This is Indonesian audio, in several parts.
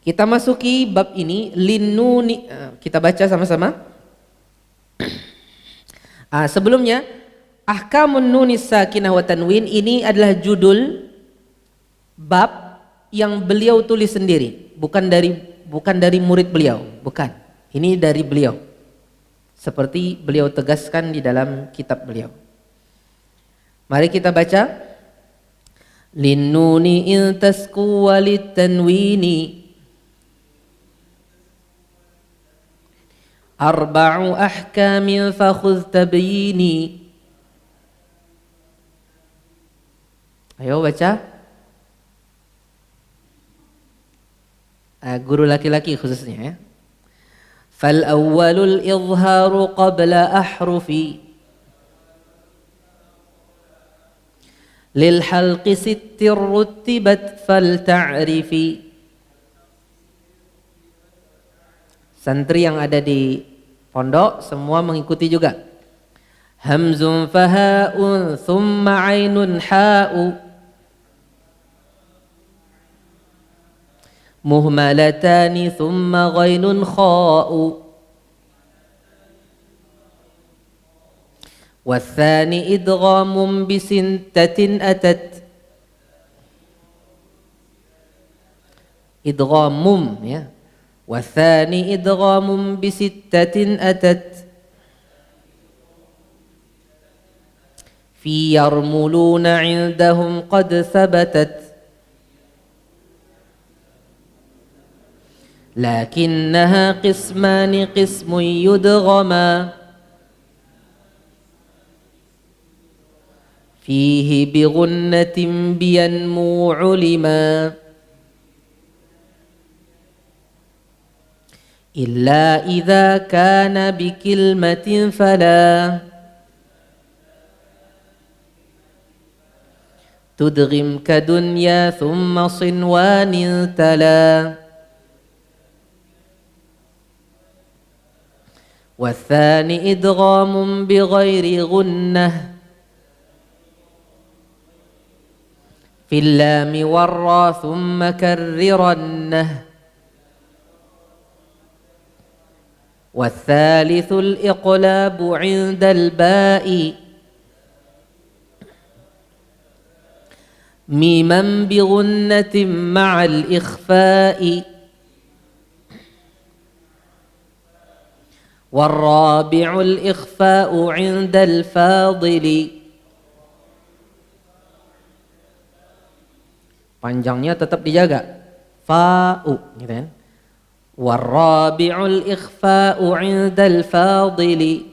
Kita masuki bab ini linnuni, kita baca sama-sama. Sebelumnya ahkamun nunis sakinah wa tanwin ini adalah judul bab yang beliau tulis sendiri, bukan dari murid beliau, bukan. Ini dari beliau. Seperti beliau tegaskan di dalam kitab beliau. Mari kita baca. Linnuni in tasku walit tanwini arba'u ahkamin fakhudh tabyini. Ayo baca. Guru laki-laki khususnya ya. Fal awwalul izharu qabla ahrufi lil halqi sittir rutibat fal ta'rifi. Santri yang ada di pondok semua mengikuti juga. Hamzun fahaun thumma ainun ha'u muhmalatani thumma ghainun kha'u والثاني إدغام بستة أتت إدغام ya. والثاني إدغام بستة أتت في يرملون عندهم قد ثبتت لكنها قسمان قسم يدغما فيه بغنة بينمو علما إلا إذا كان بكلمة فلا تدغم كدنيا ثم صنوان تلا والثاني إدغام بغير غنة في اللام والراء ثم كررنه والثالث الإقلاب عند الباء ميما بغنة مع الإخفاء والرابع الإخفاء عند الفاضل. Panjangnya tetap dijaga. Fa'u gitu kan. Warrabi'ul ikhfa'u 'indal fadili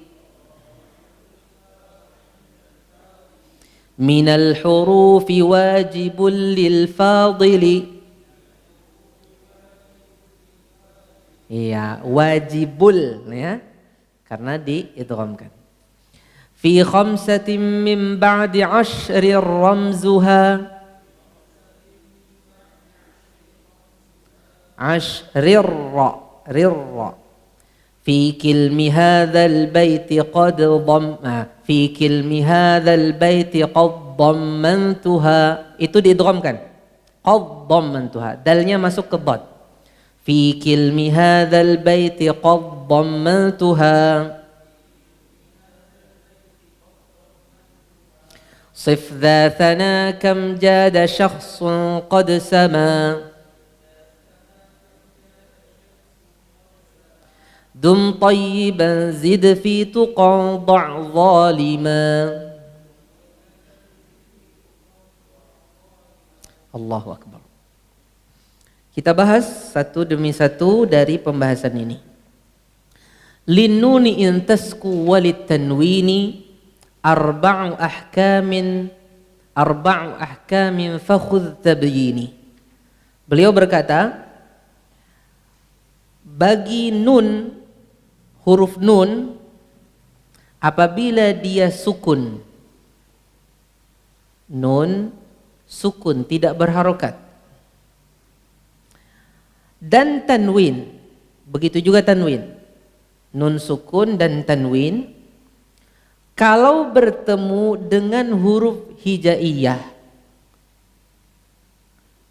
minal hurufi wajibul lil fadili. Iya, wajibul ya. Karena diidghamkan. Fi khamsatin min ba'di 'ashrin ramzuha rirra fi kilmi hadzal baiti qad fi kilmi hadzal baiti qad dhammantuha, itu diidghamkan. Qad dhammantuha, dalnya masuk ke dhad. Fi kilmi hadzal baiti qad dhammantuha صف ذا ثنا كم جاد شخص قد سما دم طيبا زد في تقى ضع ظالما. Allahu Akbar. Kita bahas satu demi satu dari pembahasan ini. Linnuni in tasku walit tanwini arba'u ahkamin fakhudh tabyini. Beliau berkata, bagi nun, huruf nun apabila dia sukun, nun sukun tidak berharokat, dan tanwin, begitu juga tanwin, nun sukun dan tanwin kalau bertemu dengan huruf hijaiyah,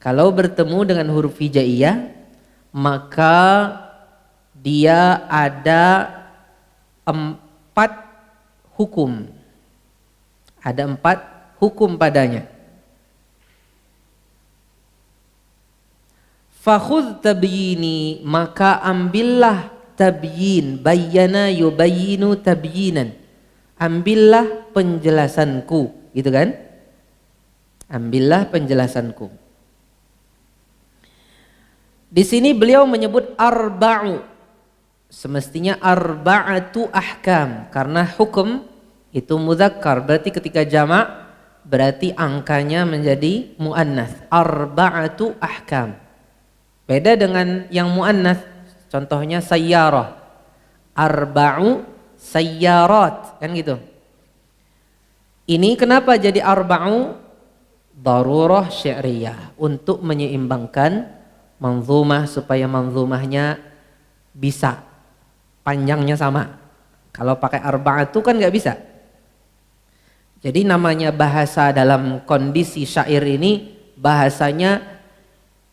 kalau bertemu dengan huruf hijaiyah maka dia ada 4 hukum. Ada 4 hukum padanya. Fakhudh tabyini, maka ambillah tabyin, bayyana yubayyinu tabyinan. Ambillah penjelasanku, gitu kan? Ambillah penjelasanku. Di sini beliau menyebut arba'u. Semestinya arba'atu ahkam, karena hukum itu mudzakkar, berarti ketika jamak berarti angkanya menjadi muannats. Arba'atu ahkam. Beda dengan yang muannats, contohnya sayyarah. Arba'u sayyarat, kan gitu. Ini kenapa jadi arba'u? Darurah syi'riyah, untuk menyeimbangkan manzumah supaya manzumahnya bisa panjangnya sama. Kalau pakai arba'atu kan nggak bisa. Jadi namanya bahasa dalam kondisi syair ini bahasanya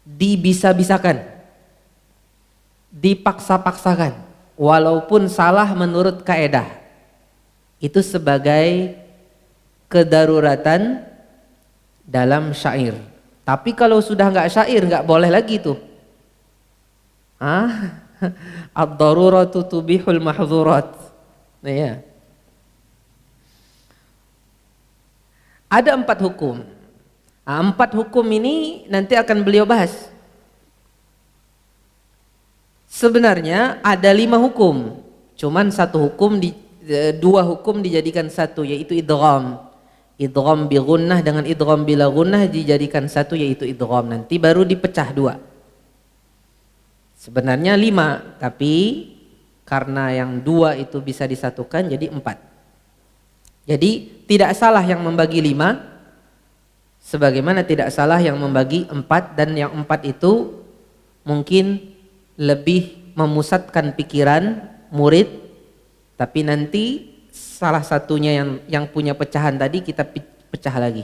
dibisa-bisakan, dipaksa-paksakan, walaupun salah menurut kaedah. Itu sebagai kedaruratan dalam syair. Tapi kalau sudah nggak syair nggak boleh lagi tuh. Ad-daruratu tubihul mahzurat. Nah, ya. Ada 4 hukum. 4 hukum ini nanti akan beliau bahas. Sebenarnya ada 5 hukum, cuman 2 hukum dijadikan 1, yaitu idgham. Idgham bi gunnah dengan idgham bila gunnah dijadikan 1, yaitu idgham. Nanti baru dipecah 2. Sebenarnya 5, tapi karena yang 2 itu bisa disatukan jadi 4. Jadi tidak salah yang membagi 5, sebagaimana tidak salah yang membagi 4, dan yang 4 itu mungkin lebih memusatkan pikiran murid, tapi nanti salah satunya yang punya pecahan tadi kita pecah lagi,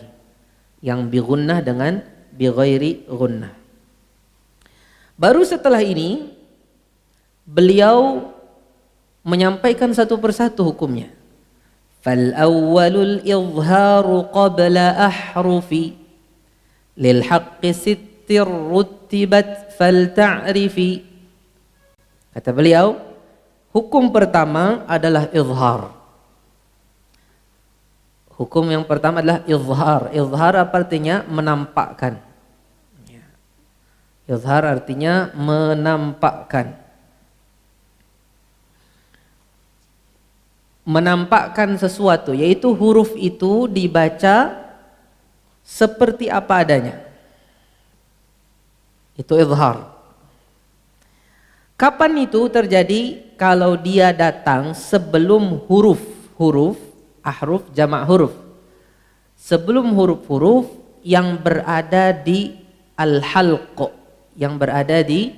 yang bi gunnah dengan bi ghairi gunnah. Baru setelah ini beliau menyampaikan satu persatu hukumnya. Fal awwalul izharu qabla ahrufi lil haqqi sittir rutibat fal ta'rifi. Kata beliau, hukum pertama adalah izhar. Hukum yang pertama adalah izhar. Izhar apa artinya? Menampakkan. Izhar artinya menampakkan. Menampakkan sesuatu, yaitu huruf itu dibaca seperti apa adanya. Itu izhar. Kapan itu terjadi? Kalau dia datang sebelum huruf, ahruf jamak huruf. Sebelum huruf-huruf yang berada di al-halq, yang berada di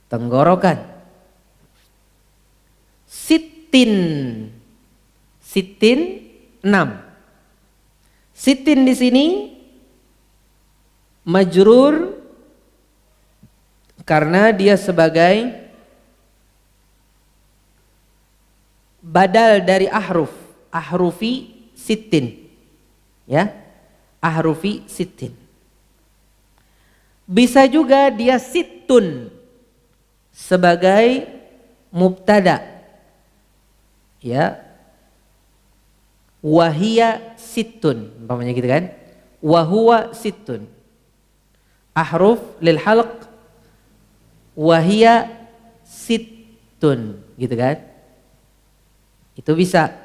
tenggorokan. Sittin 6. Sittin di sini majrur karena dia sebagai badal dari ahruf, ahrufi sittin, ya, ahrufi sittin. Bisa juga dia sittun sebagai mubtada, ya, wahia sittun, umpamanya gitu kan, wahuwa sittun, ahruf lil halq, wahia sittun, gitu kan. Itu bisa.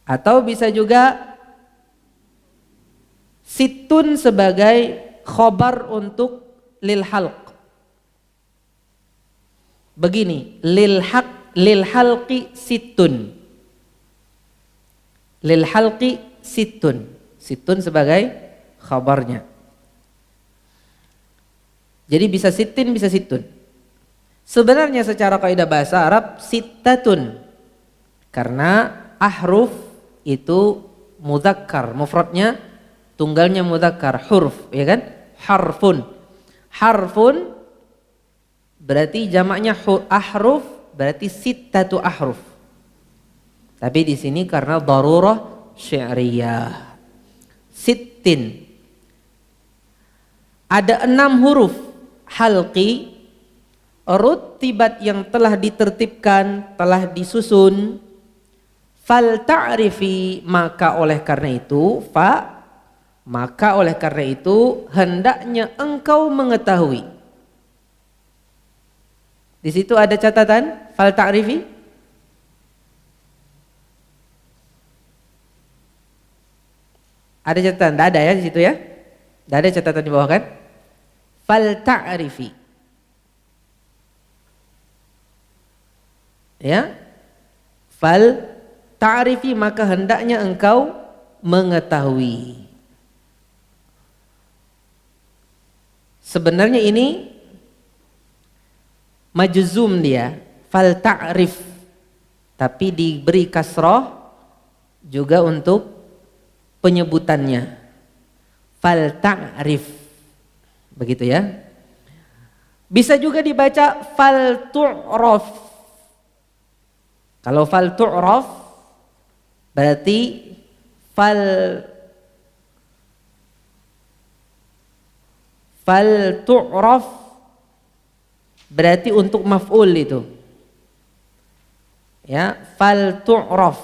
Atau bisa juga sittun sebagai khobar untuk lil halq. Begini, lil halqi sittun. Lil halqi sittun. Sittun sebagai khabarnya. Jadi bisa sittin, bisa sittun. Sebenarnya secara kaidah bahasa Arab sittatun, karena ahruf itu mudzakkar, mufradnya tunggalnya mudzakkar, huruf, ya kan? Harfun. Harfun berarti jamaknya ahruf, berarti sittatu ahruf. Tapi di sini karena darurah syi'riyah. Sittin. Ada 6 huruf halqi rutibat yang telah ditertibkan, telah disusun. Fal ta'rifi, maka oleh karena itu hendaknya engkau mengetahui. Di situ ada catatan fal ta'rifi. Ada catatan? Tidak ada ya di situ ya? Tidak ada catatan di bawah kan? Fal ta'rifi. Ya. Fal ta'rifi, maka hendaknya engkau mengetahui. Sebenarnya ini majzum dia, fal ta'rif, tapi diberi kasrah juga untuk penyebutannya. Fal ta'rif. Begitu ya. Bisa juga dibaca fal tu'raf. Kalau fal tu'raf berarti fal tu'raf berarti untuk maf'ul itu. Ya, fal tu'raf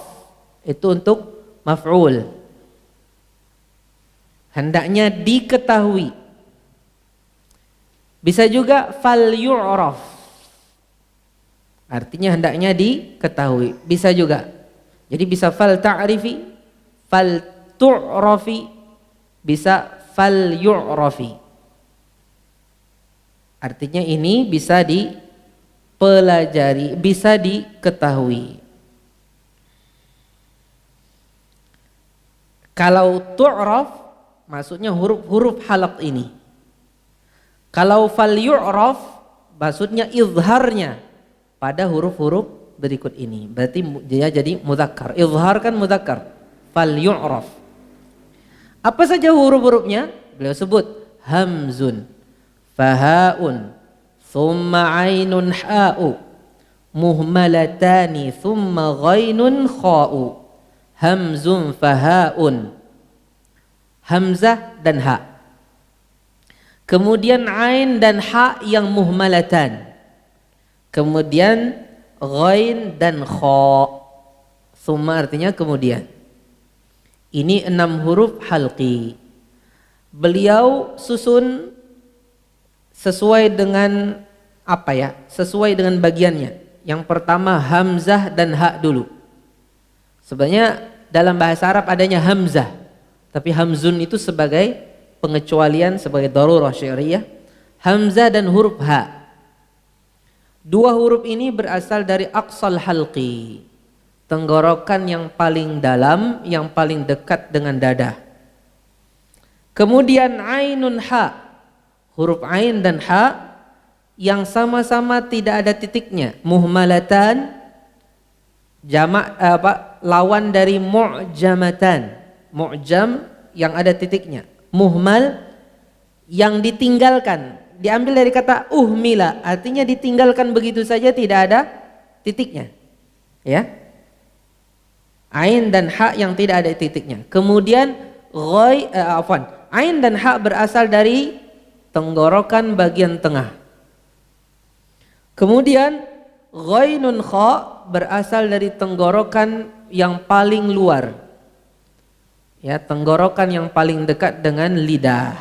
itu untuk maf'ul. Hendaknya diketahui. Bisa juga fal yu'raf. Artinya hendaknya diketahui. Bisa juga. Jadi bisa fal ta'rifi, fal tu'rafi, bisa fal yu'rafi. Artinya ini bisa dipelajari, bisa diketahui. Kalau tu'raf maksudnya huruf-huruf halaq ini. Kalau fal yu'raf maksudnya izharnya pada huruf-huruf berikut ini. Berarti dia jadi mudzakkar. Izhar kan mudzakkar. Fal yu'raf. Apa saja huruf-hurufnya? Beliau sebut hamzun, fahaun, thumma ainun ha'u, muhmalatani, thumma ghainun kha'u. Hamzun, fahaun. Hamzah dan ha. Kemudian ain dan ha yang muhmalatan. Kemudian ghain dan kha. Thumma artinya kemudian. Ini 6 huruf halqi. Beliau susun sesuai dengan apa ya? Sesuai dengan bagiannya. Yang pertama hamzah dan ha dulu. Sebenarnya dalam bahasa Arab adanya hamzah, tapi hamzun itu sebagai pengecualian, sebagai darurah syi'riyah. Hamzah dan huruf ha. 2 huruf ini berasal dari aqsal halqi, tenggorokan yang paling dalam, yang paling dekat dengan dada. Kemudian ainun ha, huruf ain dan ha yang sama-sama tidak ada titiknya. Muhmalatan, jamak lawan dari mu'jamatan. Mu'jam yang ada titiknya. Muhmal yang ditinggalkan. Diambil dari kata uhmila, artinya ditinggalkan begitu saja, tidak ada titiknya. Ya. Ain dan ha yang tidak ada titiknya. Kemudian ain dan ha berasal dari tenggorokan bagian tengah. Kemudian ghainun kha berasal dari tenggorokan yang paling luar. Ya, tenggorokan yang paling dekat dengan lidah.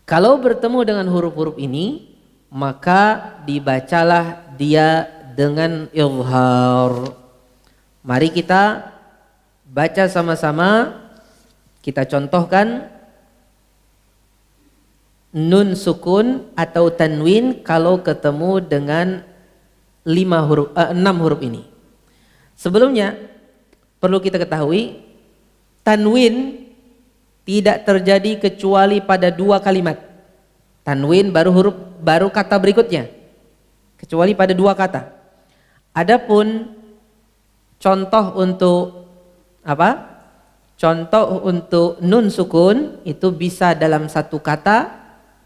Kalau bertemu dengan huruf-huruf ini, maka dibacalah dia dengan izhar. Mari kita baca sama-sama. Kita contohkan nun sukun atau tanwin kalau ketemu dengan 6 huruf ini. Sebelumnya perlu kita ketahui, tanwin tidak terjadi kecuali pada 2 kalimat. Tanwin baru kata berikutnya. Kecuali pada 2 kata. Adapun contoh untuk apa? Contoh untuk nun sukun itu bisa dalam 1 kata,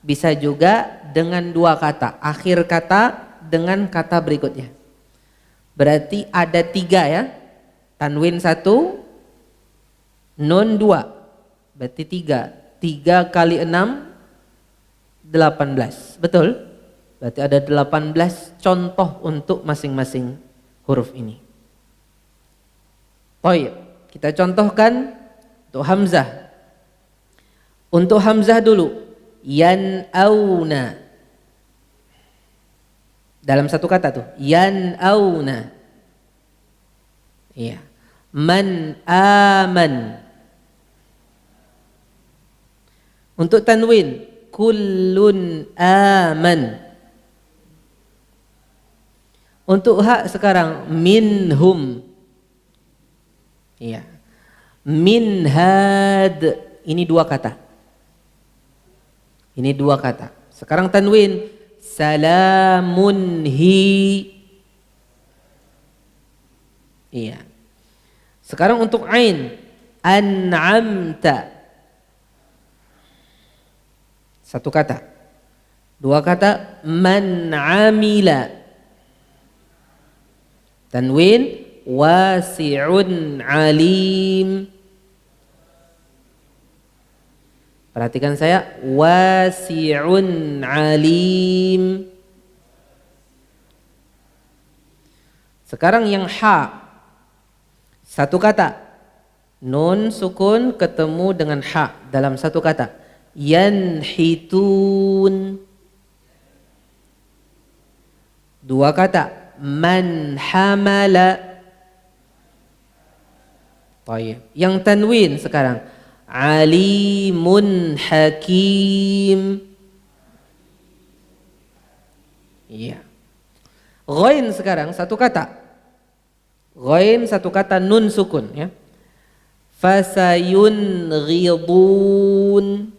bisa juga dengan dua kata, akhir kata dengan kata berikutnya. Berarti ada 3 ya, tanwin 1, nun 2, berarti 3 kali 6, 18, betul? Berarti ada 18 contoh untuk masing-masing huruf ini. Baik, kita contohkan untuk hamzah. Untuk hamzah dulu, yan'auna. Dalam satu kata tuh, yan'auna. Iya. Man aman. Untuk tanwin, kullun aman. Untuk hak sekarang, minhum. Iya. Minhad. Ini 2 kata. Ini 2 kata. Sekarang tanwin, salamun hi. Iya. Sekarang untuk ain, an'amta. 1 kata. 2 kata, man amila. Tanwin, wasi'un alim. Perhatikan saya, wasi'un alim. Sekarang yang ha, 1 kata, nun sukun ketemu dengan ha dalam 1 kata, yanhitun. 2 kata, man hamala. Baik. Yang tanwin sekarang, alimun hakim. Iya. Ghain sekarang 1 kata. Ghain 1 kata, nun sukun ya. Fasayun ghidun.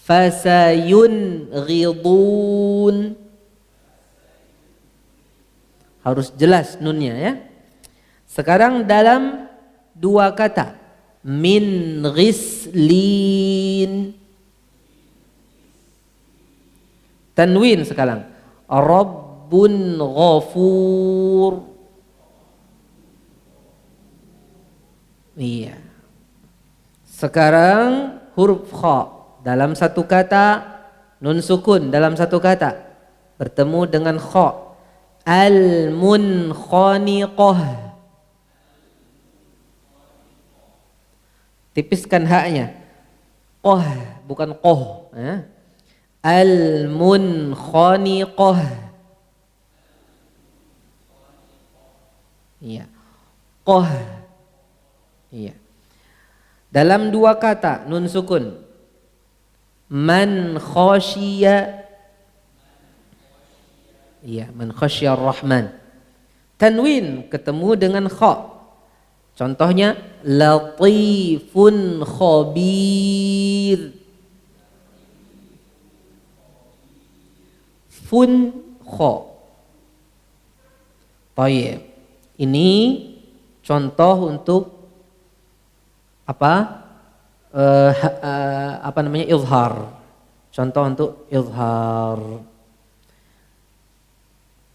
Fasayun ghidun. Harus jelas nunnya ya. Sekarang dalam 2 kata, min ghislin. Tanwin sekarang, rabbun ghafur. Iya. Sekarang huruf kha dalam 1 kata, nun sukun dalam 1 kata bertemu dengan kha, al-munkhaniqah. Tipiskan haknya, qoh bukan qoh ya. Al-munkhaniqah. Iya. Qoh. Iya. Dalam 2 kata, nun sukun, man khasyiya. Iya, man khasyar rahman. Tanwin ketemu dengan kha. Contohnya, latifun khabir. Fun kha. Baik. Ini contoh untuk apa? Apa namanya? Izhar. Contoh untuk izhar.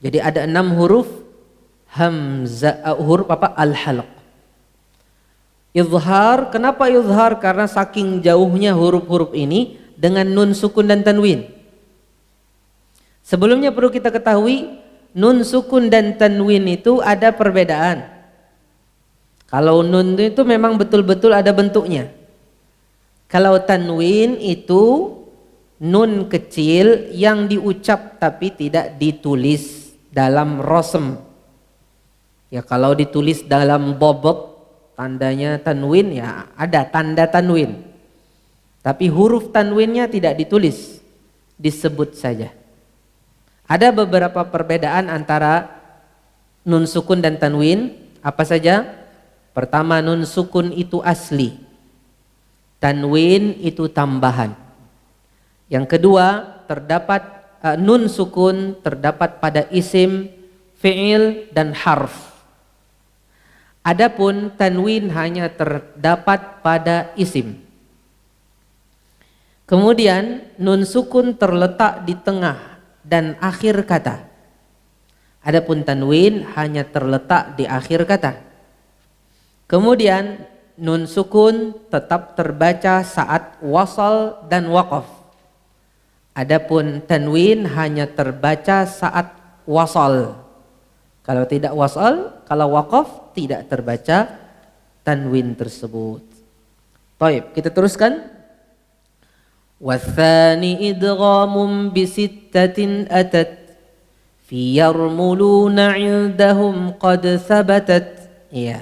Jadi ada 6 huruf hamzah, huruf apa? Al-halq. Izhar, kenapa izhar? Karena saking jauhnya huruf-huruf ini dengan nun sukun dan tanwin. Sebelumnya perlu kita ketahui, nun sukun dan tanwin itu ada perbedaan. Kalau nun itu memang betul-betul ada bentuknya. Kalau tanwin itu nun kecil yang diucap tapi tidak ditulis dalam rosem. Ya kalau ditulis dalam bobot tandanya tanwin, ya ada tanda tanwin. Tapi huruf tanwinnya tidak ditulis, disebut saja. Ada beberapa perbedaan antara nun sukun dan tanwin. Apa saja? Pertama, nun sukun itu asli, tanwin itu tambahan. Yang kedua, terdapat nun sukun terdapat pada isim, fi'il dan harf. Adapun tanwin hanya terdapat pada isim. Kemudian nun sukun terletak di tengah dan akhir kata. Adapun tanwin hanya terletak di akhir kata. Kemudian nun sukun tetap terbaca saat wasal dan waqaf. Adapun tanwin hanya terbaca saat wasal. Kalau tidak wasal, kalau waqaf tidak terbaca tanwin tersebut. Baik, kita teruskan. والثاني إدغام بستة أتت في يرملون عندهم قد ثبتت. Ya.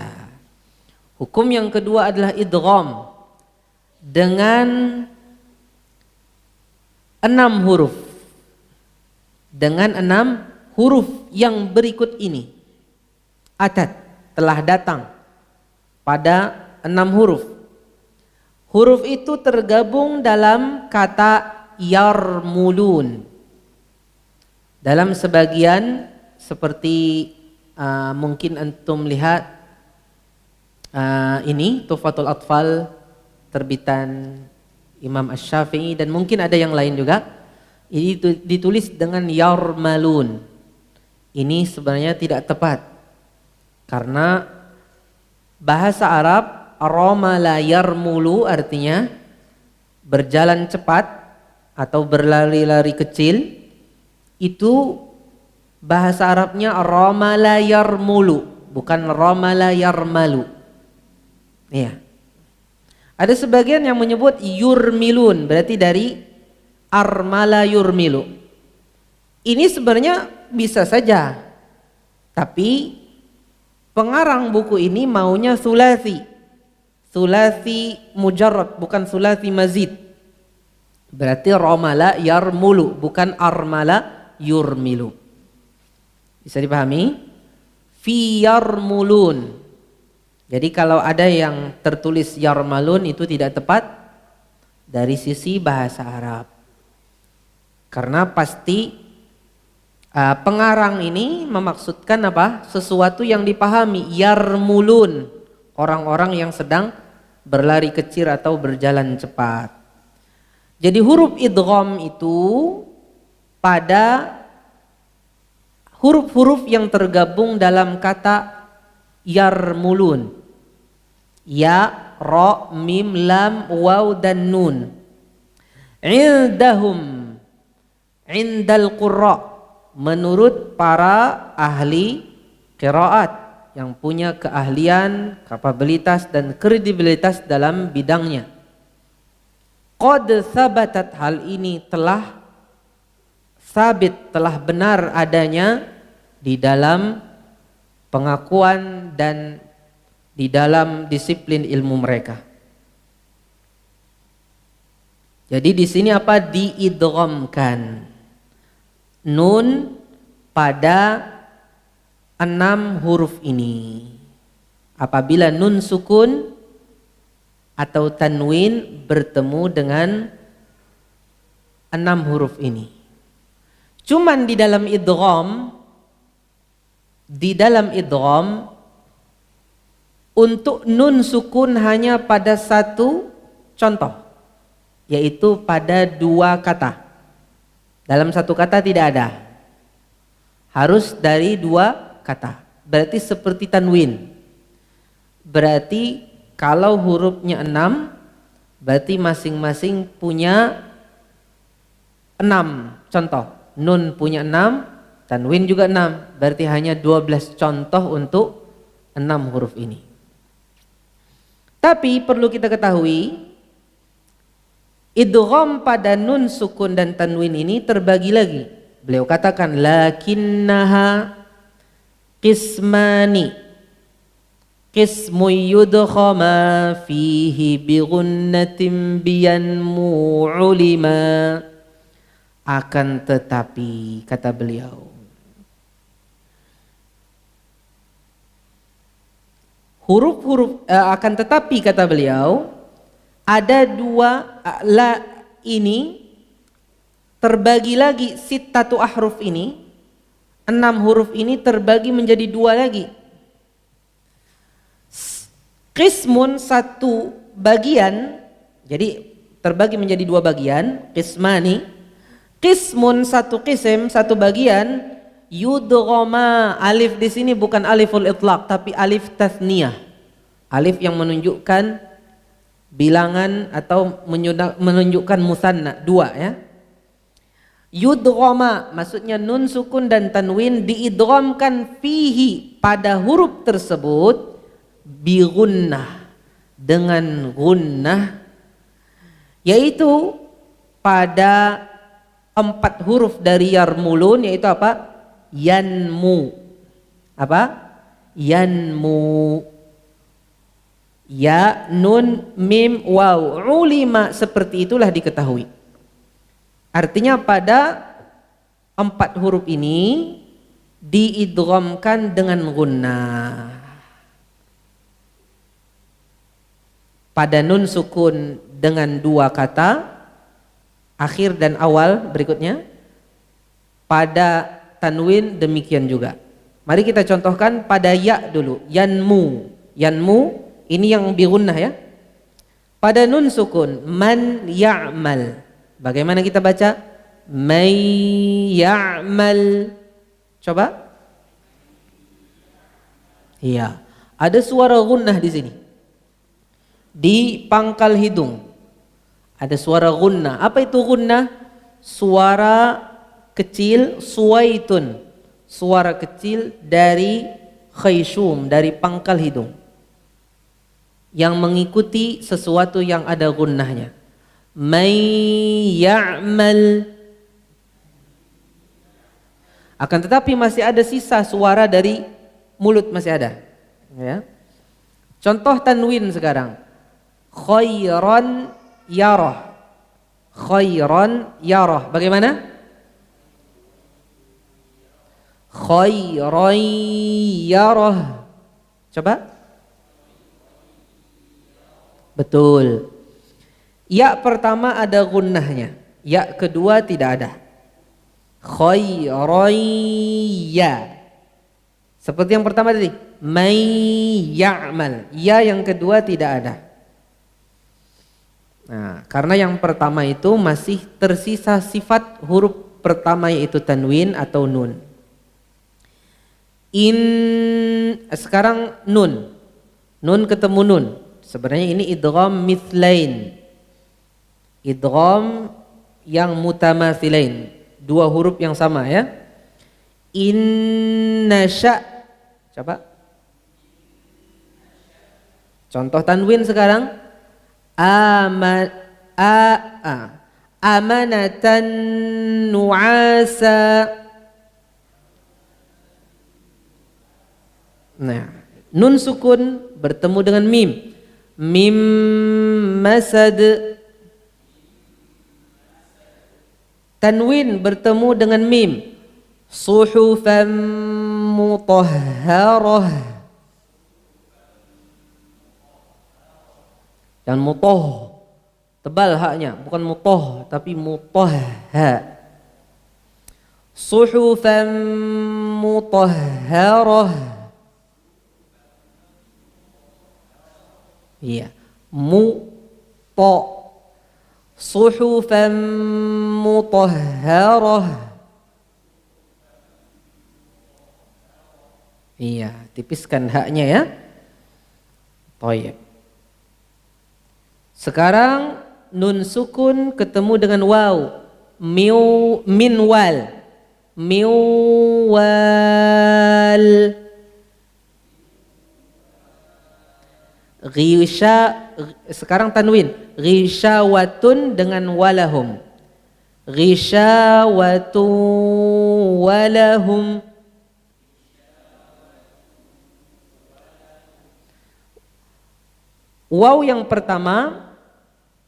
Hukum yang kedua adalah idgham dengan 6 huruf. Dengan 6 huruf yang berikut ini. Atat, telah datang pada 6 huruf. Huruf itu tergabung dalam kata yarmulun. Dalam sebagian seperti mungkin antum lihat ini Tuhfatul Atfal terbitan Imam Asy-Syafi'i dan mungkin ada yang lain juga. Ini ditulis dengan yarmalun. Ini sebenarnya tidak tepat. Karena bahasa Arab ramala yarmulu artinya berjalan cepat atau berlari-lari kecil. Itu bahasa Arabnya ramala yarmulu, bukan ramala yarmalu. Iya. Ada sebagian yang menyebut yurmilun, berarti dari armala yurmilu. Ini sebenarnya bisa saja, tapi pengarang buku ini maunya sulasi mujarrad, bukan sulasi mazid. Berarti ramala yarmulu, bukan armala yurmilu. Bisa dipahami? Fi yarmulun. Jadi kalau ada yang tertulis yarmalun itu tidak tepat dari sisi bahasa Arab. Karena pasti pengarang ini memaksudkan apa? Sesuatu yang dipahami, yarmulun, orang-orang yang sedang berlari kecil atau berjalan cepat. Jadi huruf idgham itu pada huruf-huruf yang tergabung dalam kata yarmulun. Ya, ra, mim, lam, waw dan nun. Indahum, indal qurra, menurut para ahli qiraat yang punya keahlian, kapabilitas dan kredibilitas dalam bidangnya. Qad sabatat, hal ini telah sabit, telah benar adanya di dalam pengakuan dan di dalam disiplin ilmu mereka. Jadi di sini apa? Diidghamkan nun pada 6 huruf ini. Apabila nun sukun atau tanwin bertemu dengan 6 huruf ini. Cuman di dalam idgham untuk nun sukun hanya pada satu contoh, yaitu pada 2 kata. Dalam satu kata tidak ada. Harus dari 2 kata. Berarti seperti tanwin. Berarti kalau hurufnya 6, berarti masing-masing punya 6 contoh. Nun punya 6, tanwin juga 6. Berarti hanya 12 contoh untuk 6 huruf ini. Tapi perlu kita ketahui, idgham pada nun sukun dan tanwin ini terbagi lagi. Beliau katakan lakinnaha qismani, qismu yudghama fihi bi gunnatin biyanmu ulima. Akan tetapi, kata beliau, huruf-huruf akan tetapi kata beliau, ada 2 la ini terbagi lagi, sittatu ahruf ini, 6 huruf ini terbagi menjadi 2 lagi. Qismun, satu bagian. Jadi terbagi menjadi dua bagian, qismani. Qismun satu qism, satu bagian, yudghama, alif di sini bukan aliful itlaq tapi alif tasniyah. Alif yang menunjukkan bilangan atau menunjukkan musanna, dua ya. Yudghama maksudnya nun sukun dan tanwin diidghamkan fihi pada huruf tersebut bi gunnah, dengan gunnah, yaitu pada 4 huruf dari yarmulun, yaitu apa? Yanmu. Apa? Yanmu. Ya, nun, mim, waw. Ulima, seperti itulah diketahui. Artinya pada 4 huruf ini diidghamkan dengan gunnah. Pada nun sukun dengan 2 kata akhir dan awal berikutnya, pada tanwin demikian juga. Mari kita contohkan pada ya dulu. Yanmu. Yanmu ini yang bi gunnah ya. Pada nun sukun man ya'mal, bagaimana kita baca? Man ya'mal. Coba. Iya, ada suara gunnah di sini. Di pangkal hidung ada suara gunnah. Apa itu gunnah? Suara kecil, suwaitun, suara kecil dari khayshum, dari pangkal hidung, yang mengikuti sesuatu yang ada gunnahnya. May ya'mal. Akan tetapi masih ada sisa suara dari mulut, masih ada ya. Contoh tanwin sekarang. Khairan yarah. Khairan yarah. Bagaimana? Khairan yarah. Coba. Betul. Ya pertama ada gunnahnya. Ya kedua tidak ada. Khairan ya. Seperti yang pertama tadi. May ya'mal. Ya yang kedua tidak ada. Nah, karena yang pertama itu masih tersisa sifat huruf pertama yaitu tanwin atau nun. Sekarang nun. Nun ketemu nun. Sebenarnya ini idgham mithlain. Idgham yang mutamathilain. 2 huruf yang sama ya. Innasya. Coba. Contoh tanwin sekarang. Amanatan nu'asa. Nah, nun sukun bertemu dengan mim. Mim masad. Tanwin bertemu dengan mim. Suhufan mutahharah. Dan mutoh, tebal haknya, bukan mutoh tapi mutahha. Suhufan mutahharah. Iya, muto. Suhufan mutahharah. Iya, tipiskan haknya ya. Thayyib. Sekarang nun sukun ketemu dengan waw. Minwal. Miwal. Ghisha. Sekarang tanwin. Ghishawatun dengan walahum. Ghishawatun walahum. Waw yang pertama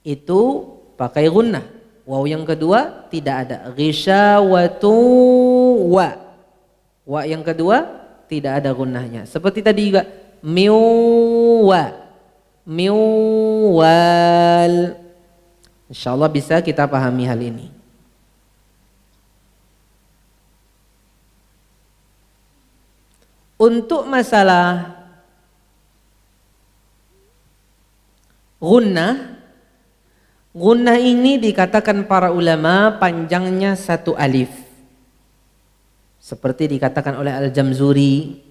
itu pakai gunnah. Waw yang kedua tidak ada. Ghishawatu wa. Wa yang kedua tidak ada gunnahnya. Seperti tadi juga miwa. Miwal. Insyaallah bisa kita pahami hal ini. Untuk masalah gunnah, Gunnah ini dikatakan para ulama panjangnya satu alif. Seperti dikatakan oleh Al-Jamzuri,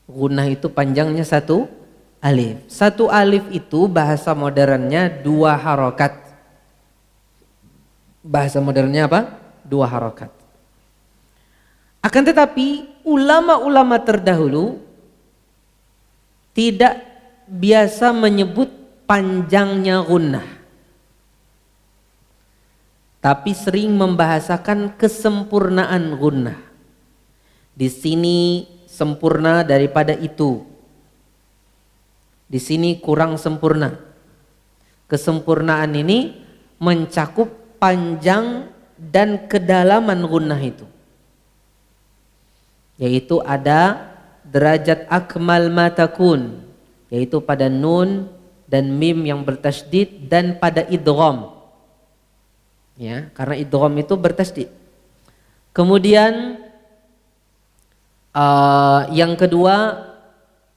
gunnah itu panjangnya satu alif. Satu alif itu bahasa modernnya 2 harokat. Bahasa modernnya apa? 2 harokat. Akan tetapi ulama-ulama terdahulu tidak biasa menyebut panjangnya gunnah, tapi sering membahasakan kesempurnaan gunnah. Di sini sempurna daripada itu, di sini kurang sempurna. Kesempurnaan ini mencakup panjang dan kedalaman gunnah itu, yaitu ada derajat akmal matakun, yaitu pada nun dan mim yang bertasydid dan pada idgham, ya, karena idgham itu bertasydid. Kemudian yang kedua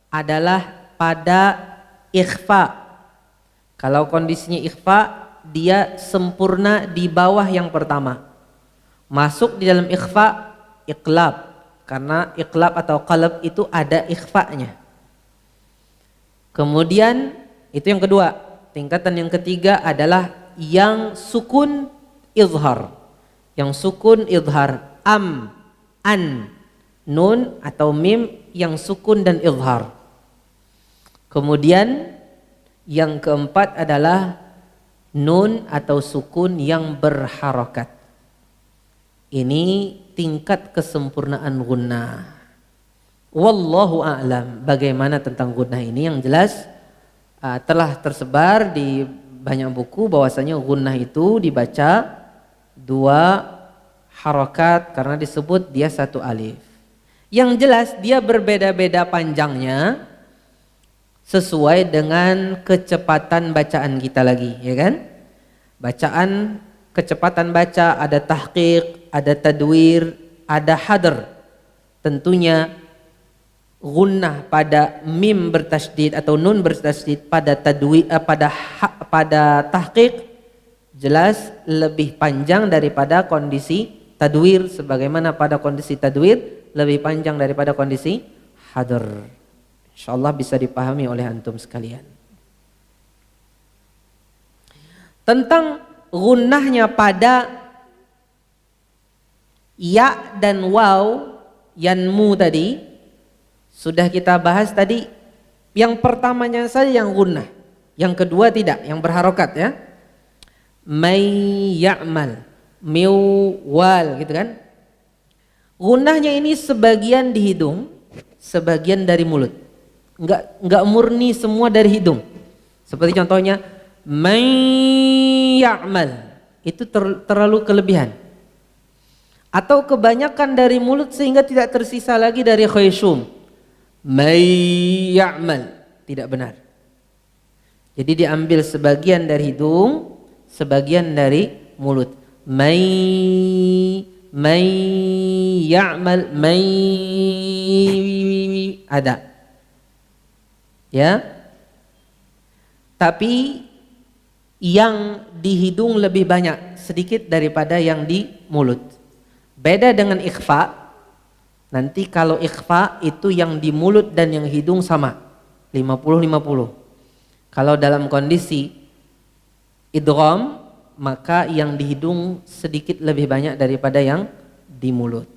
adalah pada ikhfa. Kalau kondisinya ikhfa, dia sempurna di bawah yang pertama. Masuk di dalam ikhfa, iqlab, karena iqlab atau qalb itu ada ikhfanya. Kemudian itu yang kedua. Tingkatan yang ketiga adalah yang sukun izhar. Yang sukun izhar, an, nun atau mim yang sukun dan izhar. Kemudian yang keempat adalah nun atau sukun yang berharokat. Ini tingkat kesempurnaan gunnah. Wallahu a'lam. Bagaimana tentang gunnah ini? Yang jelas telah tersebar di banyak buku bahwasanya gunnah itu dibaca 2 harokat karena disebut dia 1 alif. Yang jelas dia berbeda-beda panjangnya sesuai dengan kecepatan bacaan kita lagi, ya kan? Bacaan, kecepatan baca, ada tahqiq, ada tadwir, ada hadr. Tentunya gunnah pada mim bertasydid atau nun bertasydid pada tadwir, pada tahqiq jelas lebih panjang daripada kondisi tadwir, sebagaimana pada kondisi tadwir lebih panjang daripada kondisi hadr. Insyaallah bisa dipahami oleh antum sekalian. Tentang gunnahnya pada ya dan waw, yanmu tadi sudah kita bahas tadi. Yang pertamanya saja yang gunnah, yang kedua tidak, yang berharokat, ya. May ya'mal, miwal, gitu kan. Gunnahnya ini sebagian di hidung, sebagian dari mulut. Enggak murni semua dari hidung. Seperti contohnya may ya'mal, itu terlalu kelebihan. Atau kebanyakan dari mulut sehingga tidak tersisa lagi dari khayshum. May ya'mal, tidak benar. Jadi diambil sebagian dari hidung, sebagian dari mulut. May ya'mal, may ada, ya. Tapi yang di hidung lebih banyak sedikit daripada yang di mulut. Beda dengan ikhfa. Nanti kalau ikhfa itu yang di mulut dan yang hidung sama 50-50. Kalau dalam kondisi idgham, maka yang di hidung sedikit lebih banyak daripada yang di mulut.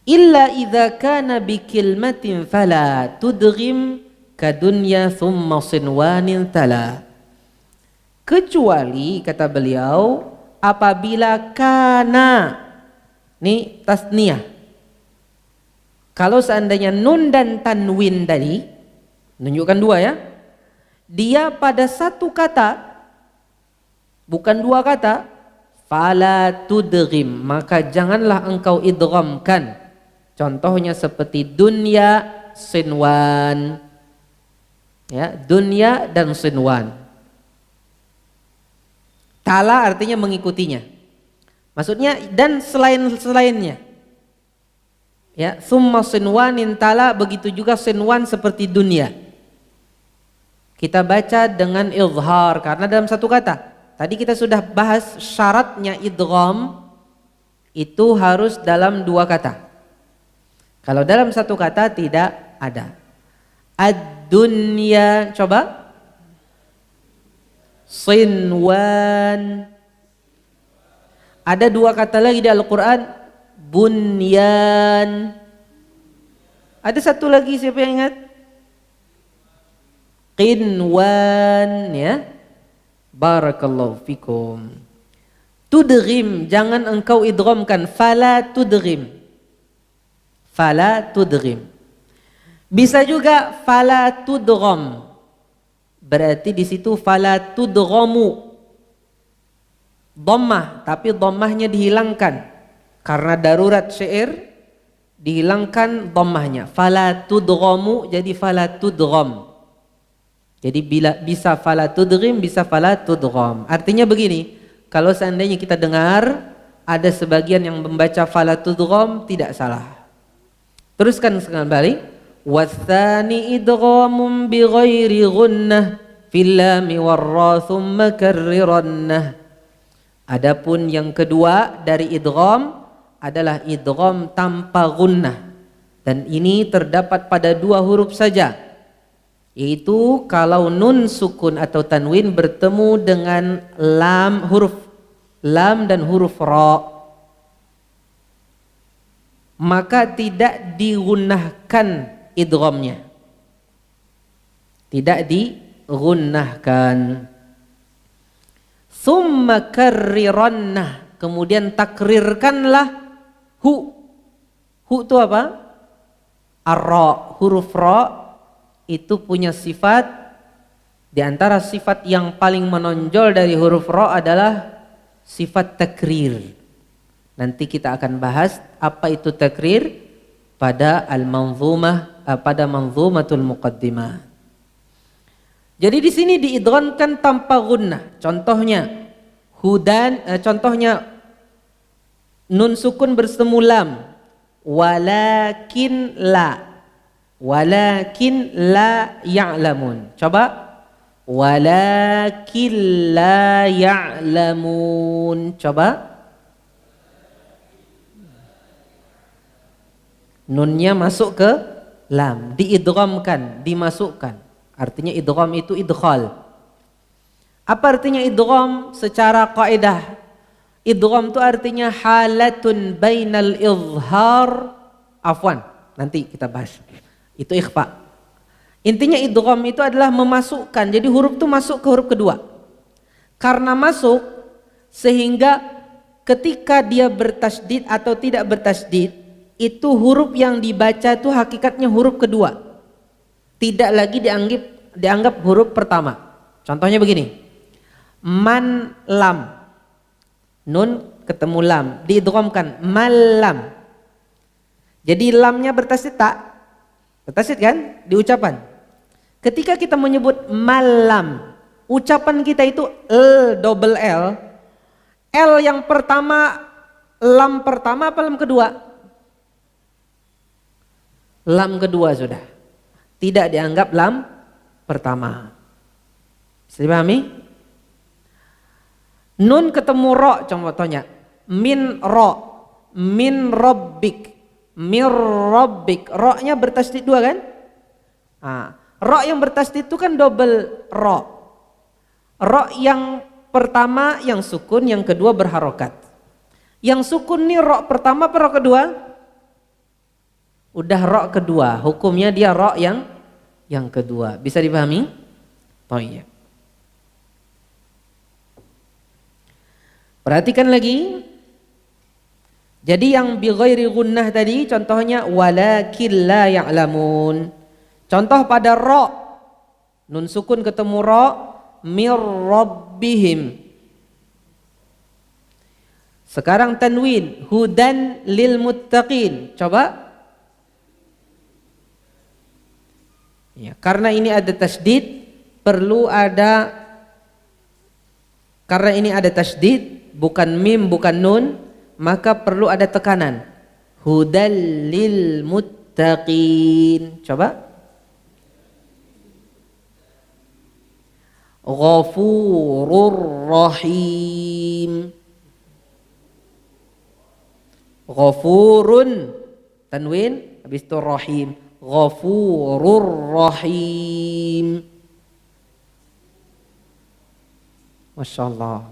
Illa idza kana bi kilmatin fala tudghim kadunya thumma sinwanin tala. Kecuali kata beliau apabila kana, ini tasniyah. Kalau seandainya nun dan tanwin tadi menunjukkan 2, ya. Dia pada satu kata, bukan 2 kata, fala tudghim, maka janganlah engkau idghamkan. Contohnya seperti dunya sinwan, ya, dunya dan sinwan. Tala artinya mengikutinya, maksudnya dan selainnya, ya. Summa sinwanin tala, begitu juga sinwan seperti dunya. Kita baca dengan izhar karena dalam satu kata. Tadi kita sudah bahas syaratnya idgham itu harus dalam dua kata. Kalau dalam satu kata tidak ada. Ad-dunya, coba. Sinwan. Ada dua kata lagi di Al-Quran, bunyan. Ada satu lagi, siapa yang ingat? Qinwan, ya. Barakallahu fikum. Tudghim, jangan engkau idghamkan, fala tudghim. Fala tudghim. Bisa juga fala tudgham. Berarti di situ fala tudghamu. Dhammah, tapi dhammahnya dihilangkan. Karena darurat syair, dihilangkan dhammahnya. Fala tudghamu jadi fala tudgham. Jadi bisa fala tudghim, bisa fala tudgham. Artinya begini, kalau seandainya kita dengar ada sebagian yang membaca fala tudgham, tidak salah. Teruskan kembali. Watsani idghamun bighairi gunnah fil lam war ra thumma karrirannah. Adapun yang kedua dari idgham adalah idgham tanpa gunnah, dan ini terdapat pada dua huruf saja, yaitu kalau nun sukun atau tanwin bertemu dengan huruf lam dan huruf ra, maka tidak digunnahkan idghamnya, tidak digunnahkan. Summa karrirannah, kemudian takrirkanlah hu itu apa? Ar-ra, huruf ra itu punya sifat, di antara sifat yang paling menonjol dari huruf ra adalah sifat takrir. Nanti kita akan bahas apa itu takrir pada al-manzumah, pada manzumatul muqaddimah. Jadi di sini diidghamkan tanpa gunnah. Contohnya hudan, contohnya nun sukun bersemu lam, walakin la ya'lamun. Coba walakin la ya'lamun. Coba nunnya masuk ke lam, diidghamkan, dimasukkan. Artinya idgham itu idkhal. Apa artinya idgham secara kaidah? Idgham itu artinya halatun bainal izhar, afwan, nanti kita bahas. Itu ikhfa. Intinya idgham itu adalah memasukkan. Jadi huruf itu masuk ke huruf kedua. Karena masuk sehingga ketika dia bertasydid atau tidak bertasydid, itu huruf yang dibaca itu hakikatnya huruf kedua. Tidak lagi dianggap huruf pertama. Contohnya begini. Man lam. Nun ketemu lam, diidghamkan malam. Jadi lamnya bertasydid tak? Bertasydid kan di ucapan. Ketika kita menyebut malam, ucapan kita itu double L. L yang pertama, lam pertama apa lam kedua? Lam kedua sudah. Tidak dianggap lam pertama. Bisa dipahami? Nun ketemu ro, contohnya min ro, min rabbik, mir rabbik. Ro-nya bertasydid dua kan? Ro yang bertasydid itu kan double ro. Ro yang pertama yang sukun, yang kedua berharokat. Yang sukun nih ro pertama apa ro kedua? Udah ro kedua, hukumnya dia ro yang kedua. Bisa dipahami? Oh iya. Perhatikan lagi. Jadi yang bi ghairi gunnah tadi contohnya walakin la ya'lamun. Contoh pada ro, nun sukun ketemu ro, mir rabbihim. Sekarang tanwin, hudan lil muttaqin. Coba. Ya, karena ini ada tasydid, karena ini ada tasydid, bukan mim, bukan nun, maka perlu ada tekanan. Hudal lil muttaqin. Coba. Ghafurur rahim. Ghafurun tanwin, habis itu rahim. Ghafurur rahim. Masya Allah.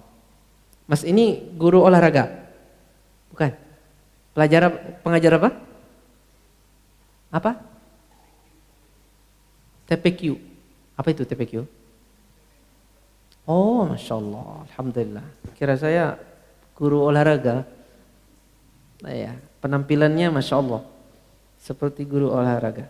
Mas ini guru olahraga? Bukan? Pengajar apa? Apa? TPQ. Apa itu TPQ? Oh, Masya Allah. Alhamdulillah. Kira saya guru olahraga. Nah ya, penampilannya Masya Allah seperti guru olahraga.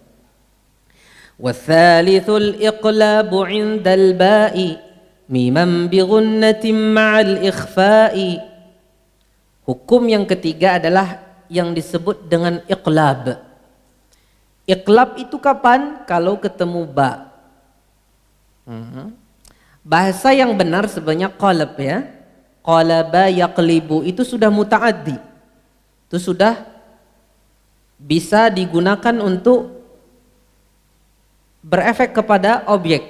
Wathalithul iqlabu indal ba'i miman bighunnatin ma'al ikhfa'i. Hukum yang ketiga adalah yang disebut dengan iqlab. Iqlab itu kapan? Kalau ketemu ba. Bahasa yang benar sebenarnya qalab ya. Qalaba yaqlibu itu sudah muta'addi. Itu sudah bisa digunakan untuk berefek kepada objek.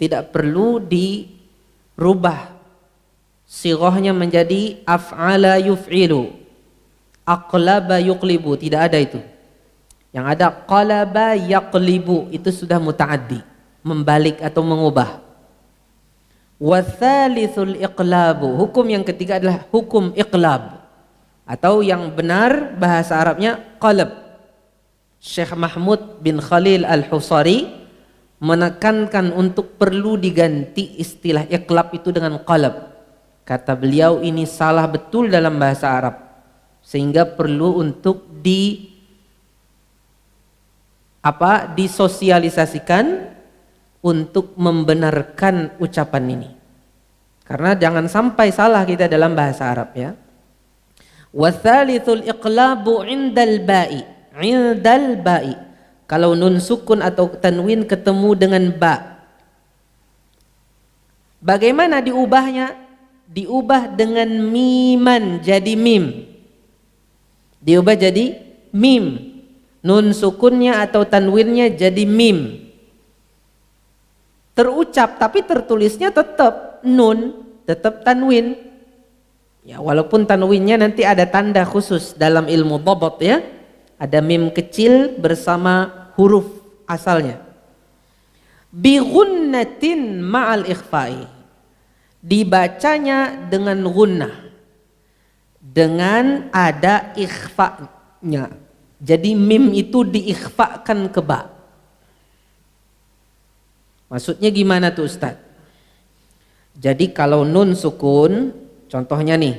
Tidak perlu dirubah sighahnya menjadi af'ala yuf'ilu, aqlaba yuqlibu, tidak ada itu. Yang ada qalaba yaqlibu, itu sudah muta'addi, membalik atau mengubah. Watsalithul iqlabu, hukum yang ketiga adalah hukum iqlab, atau yang benar bahasa Arabnya qalab. Syekh Mahmud bin Khalil Al-Husari menekankan untuk perlu diganti istilah iqlab itu dengan qalab. Kata beliau ini salah betul dalam bahasa Arab, sehingga perlu untuk disosialisasikan untuk membenarkan ucapan ini. Karena jangan sampai salah kita dalam bahasa Arab ya. Watsalithul iqlabu indal ba'i. Indal ba'i. Kalau nun sukun atau tanwin ketemu dengan ba. Bagaimana diubahnya? Diubah dengan miman jadi mim. Diubah jadi mim. Nun sukunnya atau tanwinnya jadi mim. Terucap tapi tertulisnya tetap nun, tetap tanwin. Ya, walaupun tanwinnya nanti ada tanda khusus dalam ilmu dhabt ya. Ada mim kecil bersama huruf asalnya. Bi ghunnatin ma'al ikhfa'i. Dibacanya dengan gunnah. Dengan ada ikhfa'nya. Jadi mim itu diikhfa'kan ke ba. Maksudnya gimana tuh Ustaz? Jadi kalau nun sukun, contohnya nih,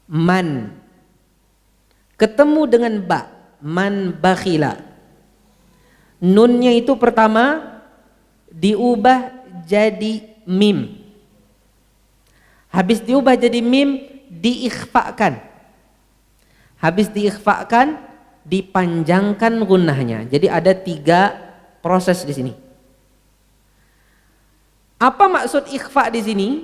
man ketemu dengan ba, man bakhila. Nunnya itu pertama diubah jadi mim. Habis diubah jadi mim, diikhfa'kan. Habis diikhfa'kan, dipanjangkan gunnahnya. Jadi ada 3 proses di sini. Apa maksud ikhfa di sini?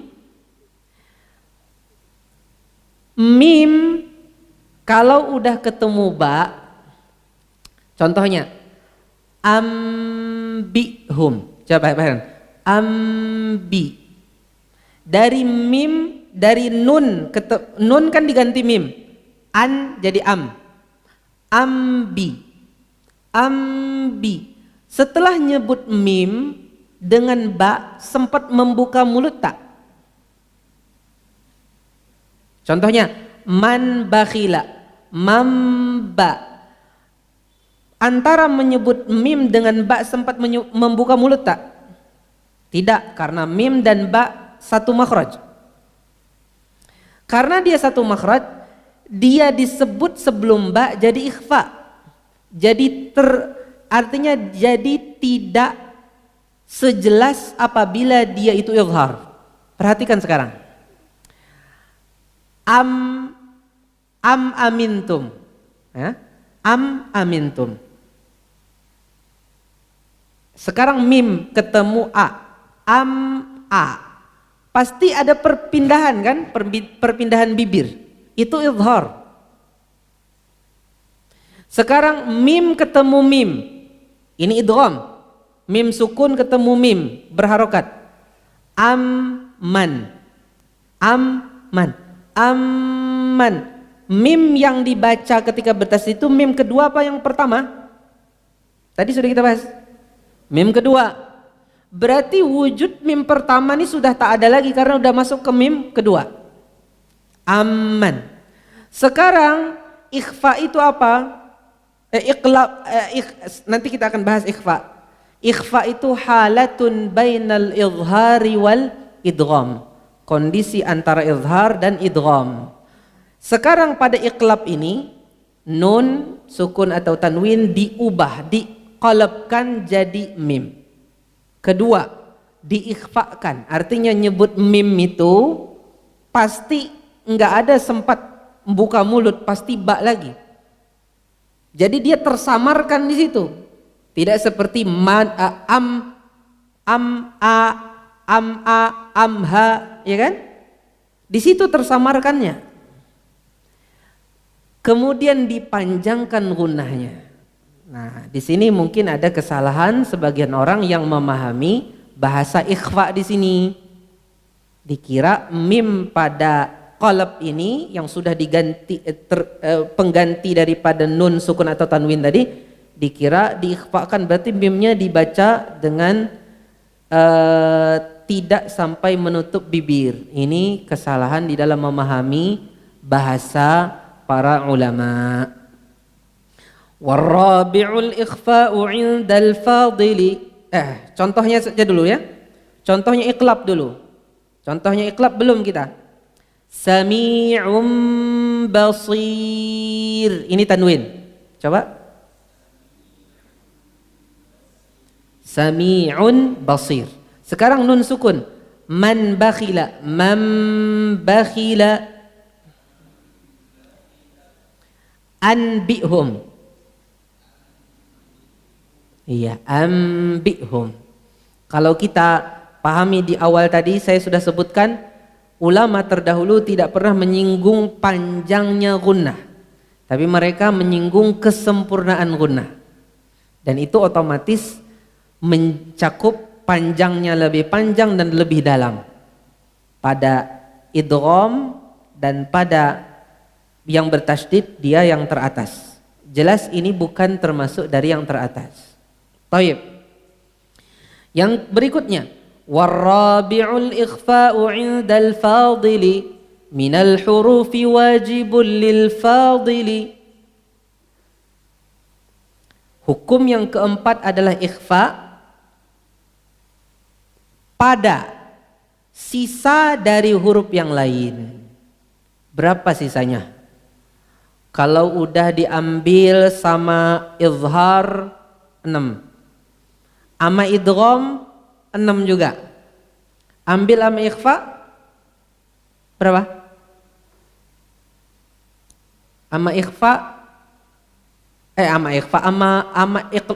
Mim kalau udah ketemu ba, contohnya ambihum. Coba bayangkan, ambi. Dari mim, dari nun, nun kan diganti mim. An jadi am. Ambi. Ambi. Setelah nyebut mim dengan ba, sempat membuka mulut tak? Contohnya man bakhila, mamba. Antara menyebut mim dengan ba sempat membuka mulut tak? Tidak, karena mim dan ba satu makhraj. Karena dia satu makhraj, dia disebut sebelum ba jadi ikhfa. Jadi artinya jadi tidak sejelas apabila dia itu izhar. Perhatikan sekarang. Am amintum. Ya? Am amintum. Sekarang mim ketemu a. Am a. Pasti ada perpindahan kan? Perpindahan bibir. Itu izhar. Sekarang mim ketemu mim. Ini idgham. Mim sukun ketemu mim berharokat. Amman. Amman. Amman. Mim yang dibaca ketika bertasydid itu mim kedua apa yang pertama? Tadi sudah kita bahas. Mim kedua. Berarti wujud mim pertama ini sudah tak ada lagi karena udah masuk ke mim kedua. Amman. Sekarang ikhfa itu apa? Nanti kita akan bahas ikhfa. Ikhfa itu halatun bainal izhari wal idgham. Kondisi antara izhar dan idgham. Sekarang pada iqlab ini nun, sukun atau tanwin diubah, diqalabkan jadi mim. Kedua, diikhfakan. Artinya nyebut mim itu pasti enggak ada sempat buka mulut, pasti ba lagi. Jadi dia tersamarkan di situ. Tidak seperti amha, ya kan? Di situ tersamarkannya. Kemudian dipanjangkan gunnahnya. Nah, di sini mungkin ada kesalahan sebagian orang yang memahami bahasa ikhfa di sini. Dikira mim pada qalab ini yang sudah diganti pengganti daripada nun, sukun atau tanwin tadi, dikira diikhfakan berarti mimnya dibaca dengan tidak sampai menutup bibir. Ini kesalahan di dalam memahami bahasa para ulama. Warabi'ul ikhfa'u 'indal fadili. Contohnya saja dulu ya. Contohnya iqlab dulu. Contohnya iqlab belum kita. Sami'un basir. Ini tanwin. Coba. Sami'un basir. Sekarang nun sukun. Man bakhila. Man bakhila. Anbi'hum. Iya, anbi'hum. Kalau kita pahami di awal tadi saya sudah sebutkan, ulama terdahulu tidak pernah menyinggung panjangnya gunnah, tapi mereka menyinggung kesempurnaan gunnah. Dan itu otomatis mencakup panjangnya lebih panjang dan lebih dalam pada idgham dan pada yang bertasydid dia yang teratas. Jelas ini bukan termasuk dari yang teratas. Taib. Yang berikutnya, warabi'ul ikhfa'u 'indal fadili minal hurufi wajibul lil fadili. Hukum yang keempat adalah ikhfa pada sisa dari huruf yang lain. Berapa sisanya? Kalau udah diambil sama izhar 6, ama idgham 6 juga. Ambil ama ikhfa berapa? Ama ikhfa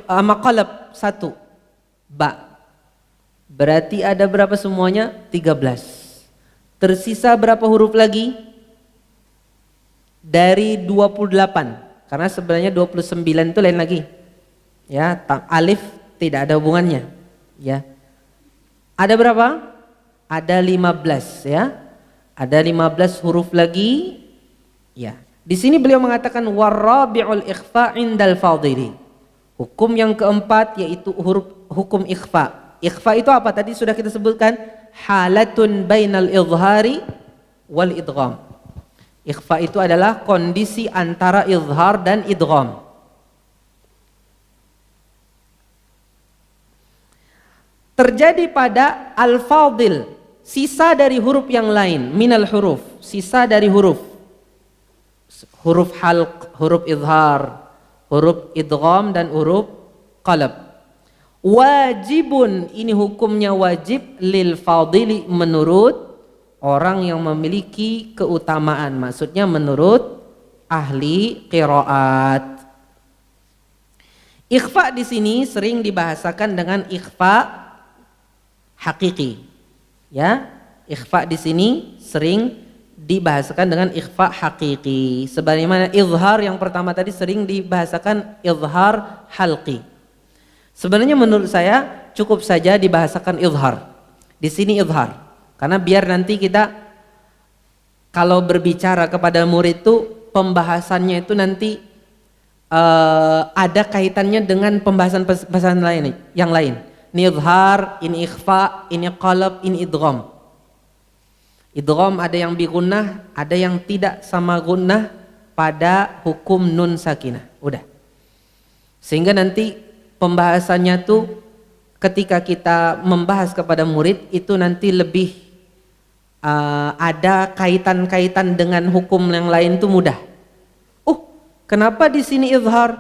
ama qalab 1 ba. Berarti ada berapa semuanya? 13. Tersisa berapa huruf lagi? Dari 28. Karena sebenarnya 29 itu lain lagi. Ya, alif tidak ada hubungannya. Ya. Ada berapa? Ada 15 ya. Ada 15 huruf lagi. Ya. Di sini beliau mengatakan warabi'ul ikhfa 'indal fadili. Hukum yang keempat yaitu hukum ikhfa. Ikhfa itu apa? Tadi sudah kita sebutkan, halatun bainal izhari wal idgham. Ikhfa itu adalah kondisi antara izhar dan idgham. Terjadi pada al-fadil, sisa dari huruf yang lain, minal huruf, sisa dari huruf. Huruf halq, huruf izhar, huruf idgham dan huruf qalab. Wajibun, ini hukumnya wajib lil fadili, menurut orang yang memiliki keutamaan, maksudnya menurut ahli qiraat. Ikhfa di sini sering dibahasakan dengan ikhfa hakiki. Ya, ikhfa di sini sering dibahasakan dengan ikhfa hakiki. Sebagaimana izhar yang pertama tadi sering dibahasakan izhar halqi. Sebenarnya menurut saya cukup saja dibahasakan izhar. Di sini izhar. Karena biar nanti kita kalau berbicara kepada murid itu pembahasannya itu nanti ada kaitannya dengan pembahasan lain yang lain. Ini izhar, ini ikhfa, ini qalab, ini idgham. Idgham ada yang bi gunnah, ada yang tidak sama gunnah pada hukum nun sakinah. Udah. Sehingga nanti pembahasannya tuh ketika kita membahas kepada murid itu nanti lebih ada kaitan-kaitan dengan hukum yang lain tuh mudah. Kenapa di sini izhar?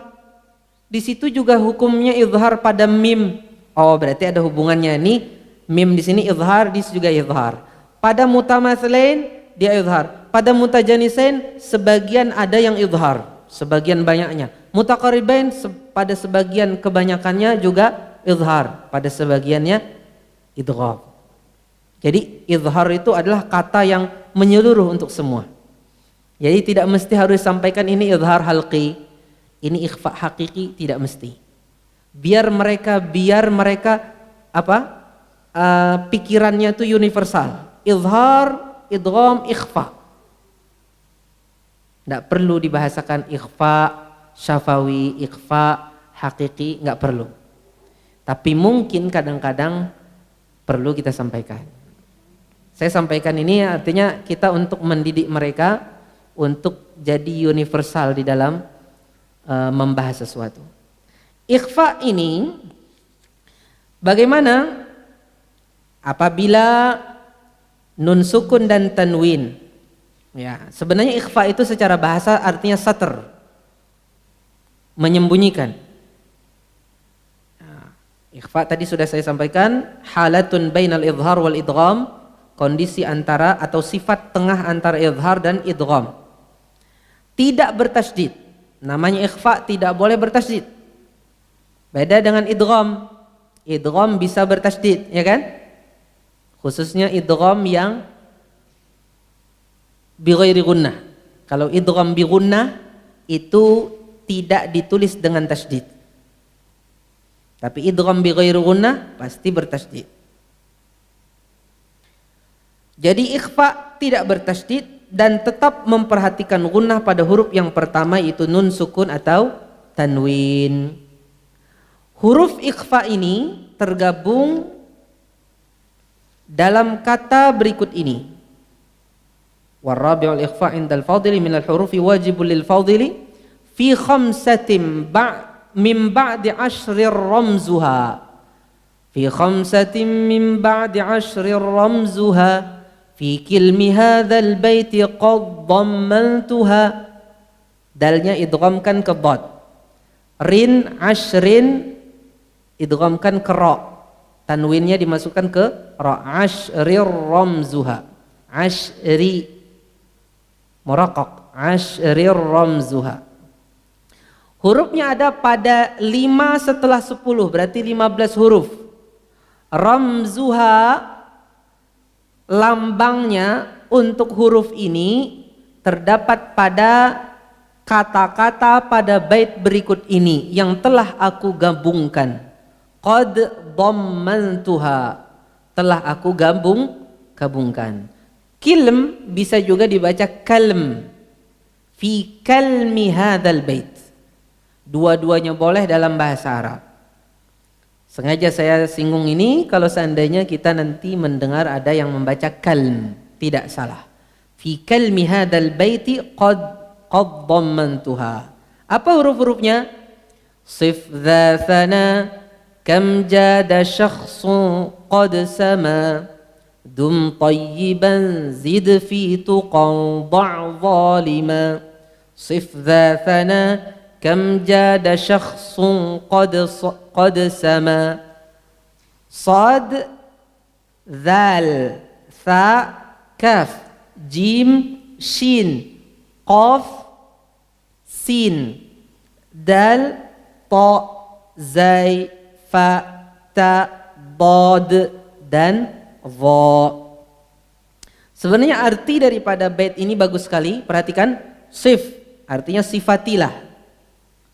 Di situ juga hukumnya izhar pada mim. Oh, berarti ada hubungannya nih. Mim di sini izhar, di sini juga izhar. Pada mutamathilain dia izhar. Pada mutajanisain sebagian ada yang izhar, sebagian banyaknya. Mutaqaribain pada sebagian kebanyakannya juga izhar, pada sebagiannya idgham. Jadi izhar itu adalah kata yang menyeluruh untuk semua. Jadi tidak mesti harus sampaikan ini izhar halqi, ini ikhfa hakiki, tidak mesti. Biar mereka pikirannya itu universal. Izhar, idgham, ikhfa. Tidak perlu dibahasakan ikhfa syafawi, ikhfa hakiki, nggak perlu. Tapi mungkin kadang-kadang perlu kita sampaikan. Saya sampaikan ini artinya kita untuk mendidik mereka untuk jadi universal di dalam membahas sesuatu. Ikhfa ini bagaimana apabila nun sukun dan tanwin. Ya, sebenarnya ikhfa itu secara bahasa artinya satr, menyembunyikan. Ikhfa tadi sudah saya sampaikan, halatun bainal izhar wal idgham, kondisi antara atau sifat tengah antara izhar dan idgham. Tidak bertasydid. Namanya ikhfa tidak boleh bertasydid. Beda dengan idgham. Idgham bisa bertasydid, ya kan? Khususnya idgham yang bi ghairi gunnah. Kalau idgham bi gunnah itu tidak ditulis dengan tasydid. Tapi idgham bi ghairi gunnah pasti bertasydid. Jadi ikhfa tidak bertasydid dan tetap memperhatikan gunnah pada huruf yang pertama yaitu nun sukun atau tanwin. Huruf ikhfa ini tergabung dalam kata berikut ini. Warabi'ul ikhfa indal fadili minal hurufi wajibul lil fadili fi khamsatin min ba'di ashrir ramzuha. Fi khamsatin min ba'di ashrir ramzuha. Fi kilmi hadzal baiti qad dhammantuha. Dalnya idghamkan ke dhad. Rin ashrin idghamkan ke ra. Tanwinnya dimasukkan ke ra. Ashrir ramzuha. Ashri muraqaq. Ashrir ramzuha. Hurufnya ada pada 5 setelah 10, berarti 15 huruf. Ramzuha, lambangnya untuk huruf ini terdapat pada kata-kata pada bait berikut ini yang telah aku gabungkan. Qad dhammantuha, telah aku gabungkan. Kilm bisa juga dibaca kalm. Fi kalmi hadzal bait. Dua-duanya boleh dalam bahasa Arab. Sengaja saya singgung ini kalau seandainya kita nanti mendengar ada yang membaca kalm, tidak salah. Fi kalmi hadzal baiti qad dhammantuha. Apa huruf-hurufnya? Sif dha thana kam jada syakhsun qad sama dum tayyiban zid fi tuqan da' zalima. Sif dha thana kam jada syakhsun qad sama. Sad, dhal, tha, kaf, jim, shin, qaf, sin, dal, ta, zai, fa, ta, dad, dan dha. Sebenarnya arti daripada bait ini bagus sekali. Perhatikan, sif artinya sifatilah.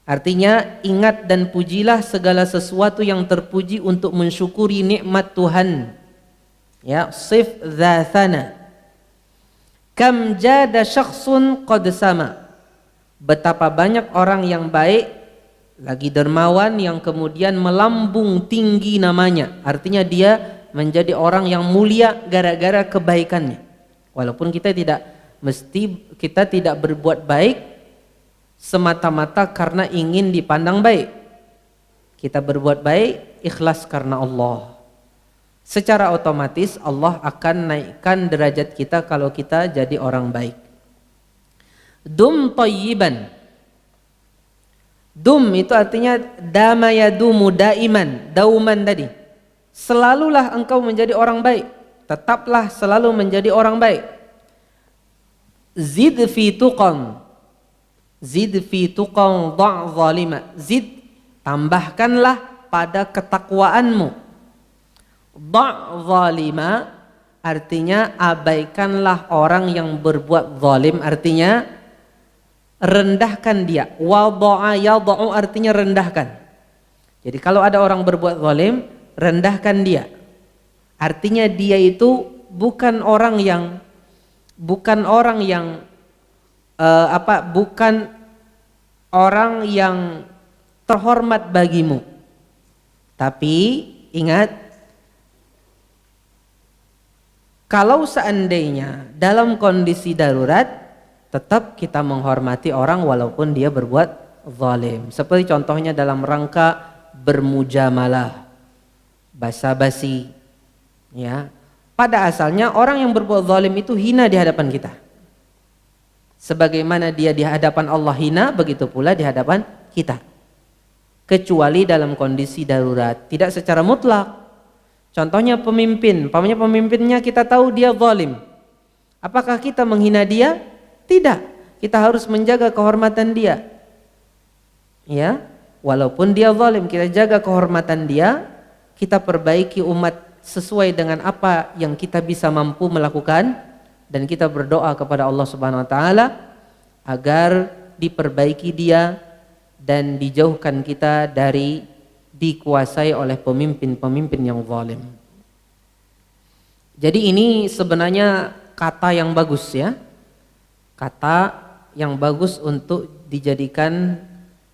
Artinya ingat dan pujilah segala sesuatu yang terpuji untuk mensyukuri nikmat Tuhan. Ya, sif dzathana. Kam jada syakhsun qad sama. Betapa banyak orang yang baik lagi dermawan yang kemudian melambung tinggi namanya. Artinya dia menjadi orang yang mulia gara-gara kebaikannya. Walaupun kita tidak berbuat baik semata-mata karena ingin dipandang baik. Kita berbuat baik ikhlas karena Allah. Secara otomatis Allah akan naikkan derajat kita kalau kita jadi orang baik. Dum thayyiban. Dum itu artinya dama yadumu daiman, dauman tadi. Selalulah engkau menjadi orang baik. Tetaplah selalu menjadi orang baik. Zid fi tuqan. Zid fi tuqan dha' zalima. Zid, tambahkanlah pada ketakwaanmu. Dha' zalima artinya abaikanlah orang yang berbuat zalim, artinya rendahkan dia. Wada'a yada'u artinya rendahkan. Jadi kalau ada orang berbuat zalim, rendahkan dia. Artinya dia itu bukan orang yang bukan orang yang terhormat bagimu. Tapi ingat, kalau seandainya dalam kondisi darurat, tetap kita menghormati orang walaupun dia berbuat zalim. Seperti contohnya dalam rangka bermujamalah, basa-basi. Ya, pada asalnya orang yang berbuat zalim itu hina di hadapan kita. Sebagaimana dia di hadapan Allah hina, begitu pula di hadapan kita. Kecuali dalam kondisi darurat, tidak secara mutlak. Contohnya pemimpin, pemimpinnya kita tahu dia zalim. Apakah kita menghina dia? Tidak. Kita harus menjaga kehormatan dia. Ya, walaupun dia zalim, kita jaga kehormatan dia, kita perbaiki umat sesuai dengan apa yang kita bisa mampu melakukan, dan kita berdoa kepada Allah Subhanahu wa taala agar diperbaiki dia dan dijauhkan kita dari dikuasai oleh pemimpin-pemimpin yang zalim. Jadi ini sebenarnya kata yang bagus ya. Kata yang bagus untuk dijadikan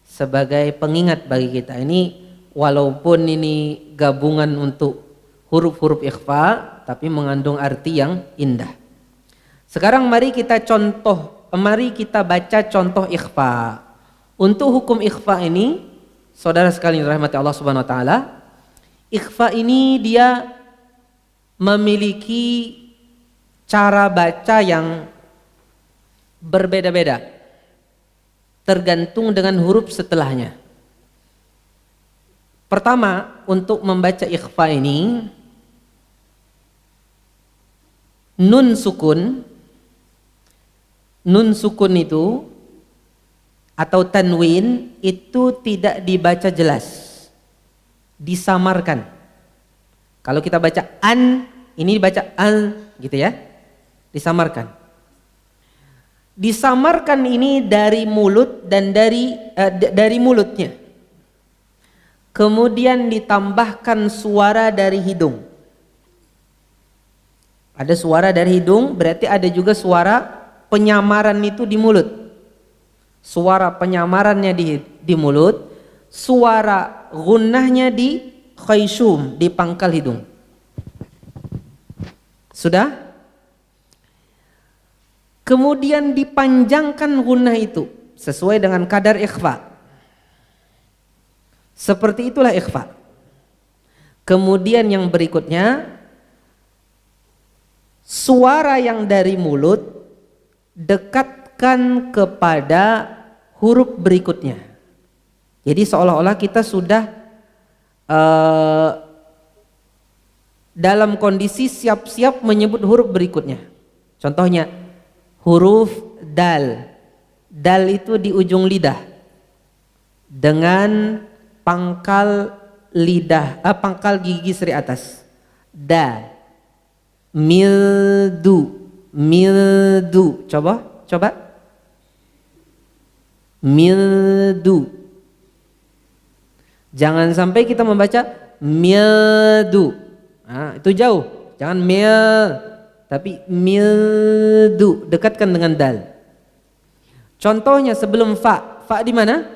sebagai pengingat bagi kita. Ini walaupun ini gabungan untuk huruf-huruf ikhfa, tapi mengandung arti yang indah. Sekarang mari kita baca contoh ikhfa. Untuk hukum ikhfa ini, saudara sekalian rahmati Allah Subhanahu wa taala, ikhfa ini dia memiliki cara baca yang berbeda-beda tergantung dengan huruf setelahnya. Pertama, untuk membaca ikhfa ini, nun sukun itu atau tanwin itu tidak dibaca jelas, disamarkan. Kalau kita baca an, ini dibaca al gitu ya, disamarkan. Disamarkan ini dari mulut dan dari mulutnya. Kemudian ditambahkan suara dari hidung. Ada suara dari hidung, berarti ada juga suara penyamaran itu di mulut. Suara penyamarannya di mulut, suara gunnahnya di khayshum, di pangkal hidung. Sudah? Kemudian dipanjangkan gunnah itu sesuai dengan kadar ikhfa. Seperti itulah ikhfa. Kemudian yang berikutnya, suara yang dari mulut dekatkan kepada huruf berikutnya. Jadi seolah-olah kita sudah dalam kondisi siap-siap menyebut huruf berikutnya. Contohnya huruf dal. Dal itu di ujung lidah dengan pangkal gigi seri atas. Da. Mildu. Coba. Mildu. Jangan sampai kita membaca mildu. Nah, itu jauh. Jangan mil, tapi mildu, dekatkan dengan dal. Contohnya sebelum fa di mana?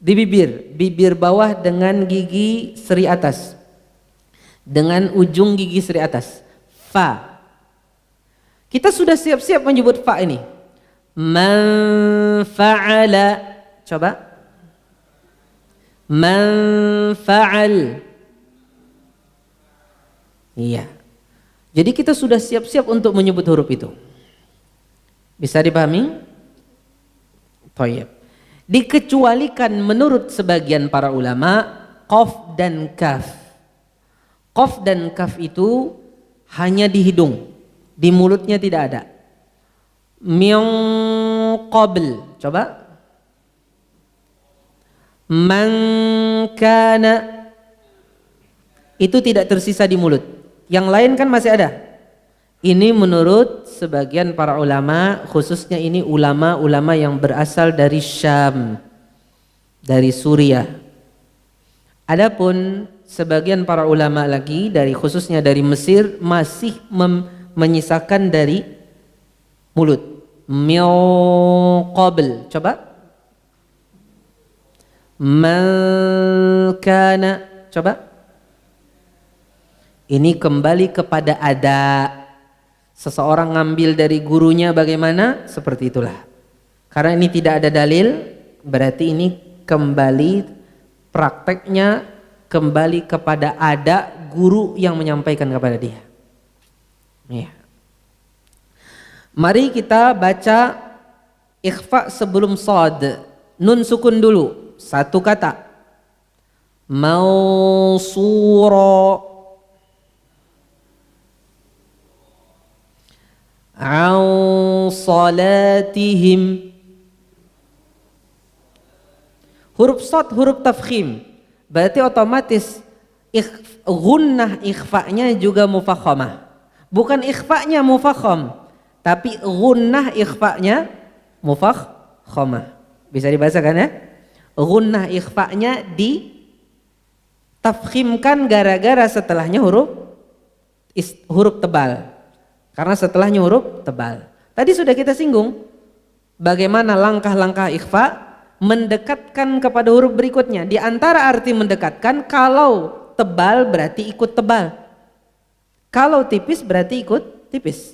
Di bibir, bibir bawah dengan gigi seri atas, dengan ujung gigi seri atas. Fa. Kita sudah siap-siap menyebut fa ini. Man fa'ala. Coba. Man fa'al. Iya. Jadi kita sudah siap-siap untuk menyebut huruf itu. Bisa dipahami? Thayyib. Dikecualikan menurut sebagian para ulama qaf dan kaf. Qaf dan kaf itu hanya di hidung, di mulutnya tidak ada. Min qabl, coba. Man kana, itu tidak tersisa di mulut. Yang lain kan masih ada. Ini menurut sebagian para ulama, khususnya ini ulama-ulama yang berasal dari Syam, dari Suriah. Adapun sebagian para ulama lagi dari khususnya dari Mesir masih menyisakan dari mulut. Min qabl, coba. Man kana, coba. Ini kembali kepada ada. Seseorang ngambil dari gurunya bagaimana? Seperti itulah. Karena ini tidak ada dalil, berarti ini kembali prakteknya kembali kepada ada guru yang menyampaikan kepada dia. Ya. Mari kita baca ikhfa sebelum shad. Nun sukun dulu, satu kata. Mausura. An salatihim. Huruf shad huruf tafkhim, berarti otomatis gunnah ikhfa'nya juga mufakhamah. Bukan ikhfa'nya mufakham, tapi gunnah ikhfa'nya mufakhamah. Bisa dibahasakan ya? Gunnah ikhfa'nya ditafkhimkan gara-gara setelahnya huruf tebal. Karena setelahnya huruf tebal. Tadi sudah kita singgung bagaimana langkah-langkah ikhfa mendekatkan kepada huruf berikutnya. Di antara arti mendekatkan, kalau tebal berarti ikut tebal, kalau tipis berarti ikut tipis.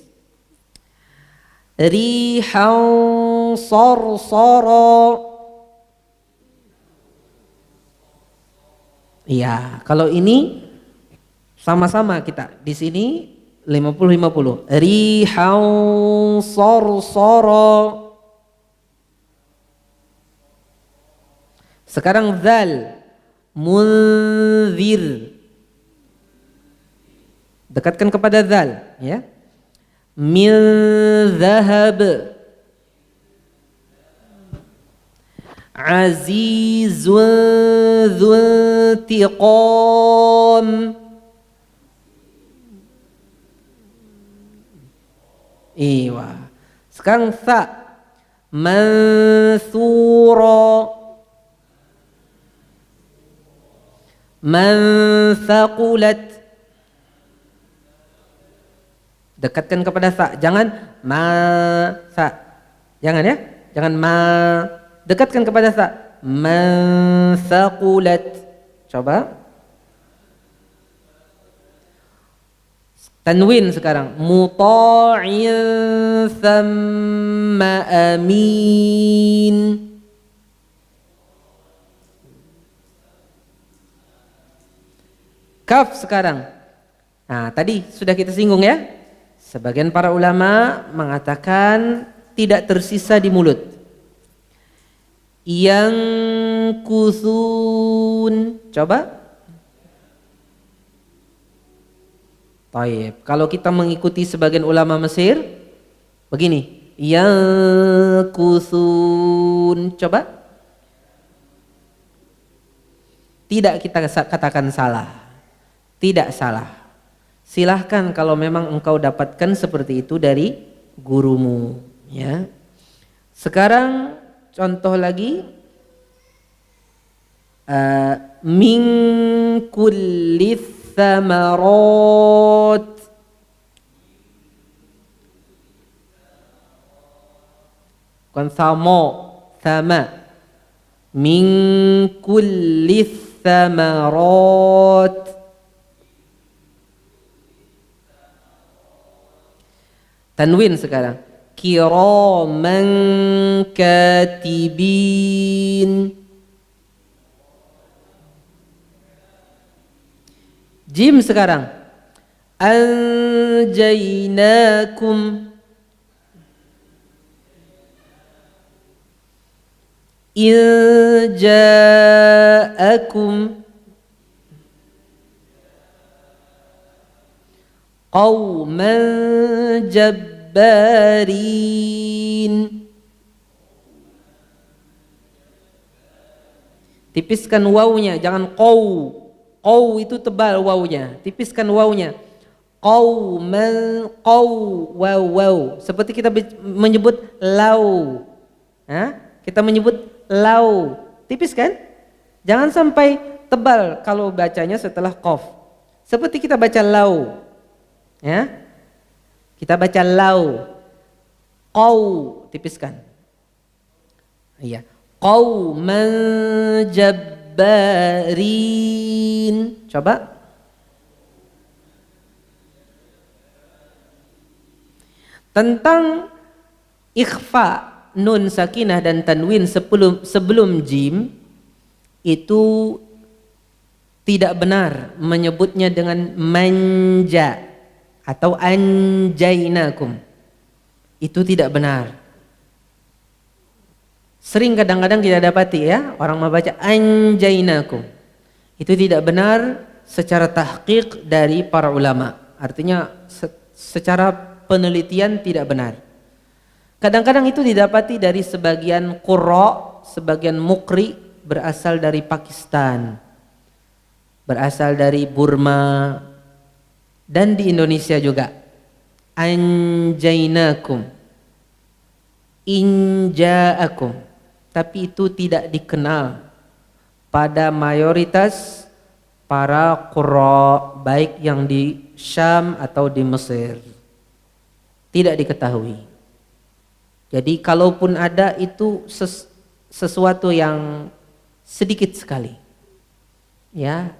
Rihan sarsara. Iya, kalau ini sama-sama kita di sini 50-50. Rihan sarsara. Sekarang zal, munzir. Dekatkan kepada zal, ya. Min zahab. Azizun dzuntiqam. Iya. Sekarang sa, mansura. Man thaqulat. Dekatkan kepada sa, jangan ma sa. Jangan ya, jangan ma. Dekatkan kepada sa. Man thaqulat. Coba. Tanwin sekarang. Muta'in thamma amin. Kaf sekarang. Nah, tadi sudah kita singgung ya. Sebagian para ulama mengatakan tidak tersisa di mulut. Yang kusun. Coba. Taib. Kalau kita mengikuti sebagian ulama Mesir, begini. Yang kusun. Coba. Tidak kita katakan salah. Tidak salah. Silahkan kalau memang engkau dapatkan seperti itu dari gurumu, ya. Sekarang contoh lagi, min kulli thamarat. Bukan samo, sama. Min kulli thamarat. Tanwin sekarang. Kiraman katibin. Jim sekarang. Anjainakum. In ja'akum qauman jabbarin. Tipiskan wawunya, jangan qaw. Qaw itu tebal wawunya, tipiskan wawunya. Qauman, qaw, waw. Seperti kita menyebut lau. Kita menyebut lau, tipis kan? Jangan sampai tebal kalau bacanya setelah qaf. Seperti kita baca lau, ya. Kita baca lau, qaw, tipiskan. Iya, qauman jabbarin. Coba. Tentang ikhfa nun sakinah dan tanwin sebelum jim itu tidak benar menyebutnya dengan manja atau anjainakum. Itu tidak benar. Sering kadang-kadang kita dapati ya, orang membaca anjainakum. Itu tidak benar secara tahqiq dari para ulama. Artinya secara penelitian tidak benar. Kadang-kadang itu didapati dari sebagian qurra, sebagian mukri berasal dari Pakistan, berasal dari Burma, dan di Indonesia juga. Anjainakum, inja'akum. Tapi itu tidak dikenal pada mayoritas para qurra, baik yang di Syam atau di Mesir. Tidak diketahui. Jadi kalaupun ada itu sesuatu yang sedikit sekali, ya,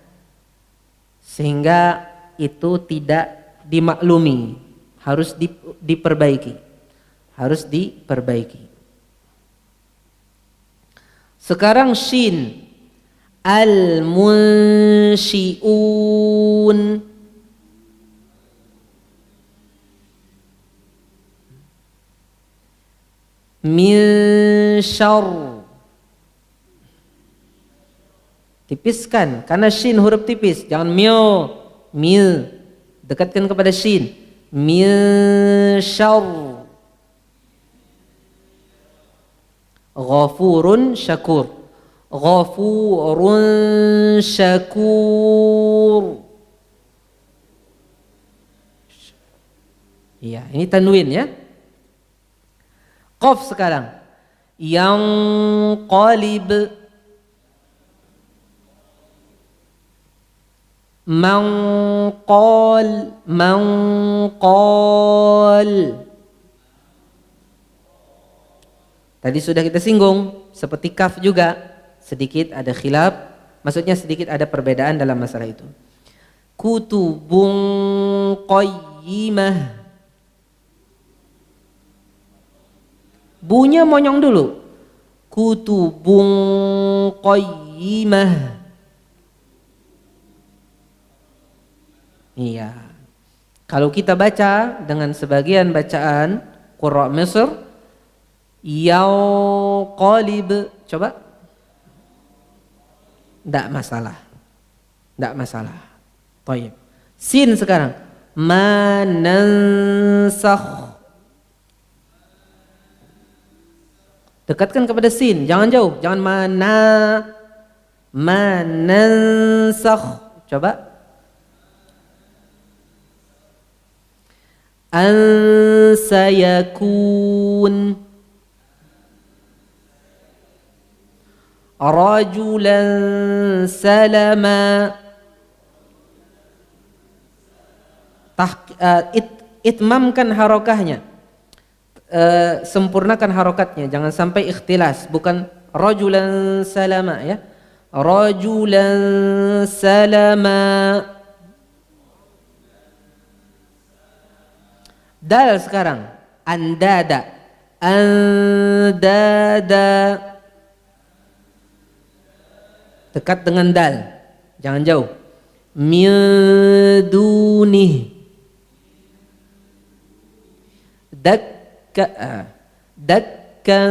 sehingga itu tidak dimaklumi, harus diperbaiki, harus diperbaiki. Sekarang shin, al-munshi'un. Min syarr, tipiskan karena shin huruf tipis, jangan mio, mil, dekatkan kepada shin. Min syarr, ghafurun syakur, ghafurun syakur. Iya, ini tanwin ya. Qaf sekarang. Yang qalib, manqal, manqal. Tadi sudah kita singgung, seperti kaf juga sedikit ada khilaf, maksudnya sedikit ada perbedaan dalam masalah itu. Kutubun qayyimah, bunya monyong dulu. Kutubun qayyimah. Iya. Kalau kita baca dengan sebagian bacaan qurra Mesir, yaw qalib, coba. Tidak masalah. Tidak masalah. Baik. Sin sekarang. Manansakh. Dekatkan kepada sin, jangan jauh, jangan manansakh. Coba. Ansayakun rajulan salama. Itmamkan harokahnya, sempurnakan harokatnya, jangan sampai ikhtilas. Bukan rajulan salama ya, rajulan salama. Dal sekarang, andada, andada, dekat dengan dal, jangan jauh. Min dunih, dakka, dakka,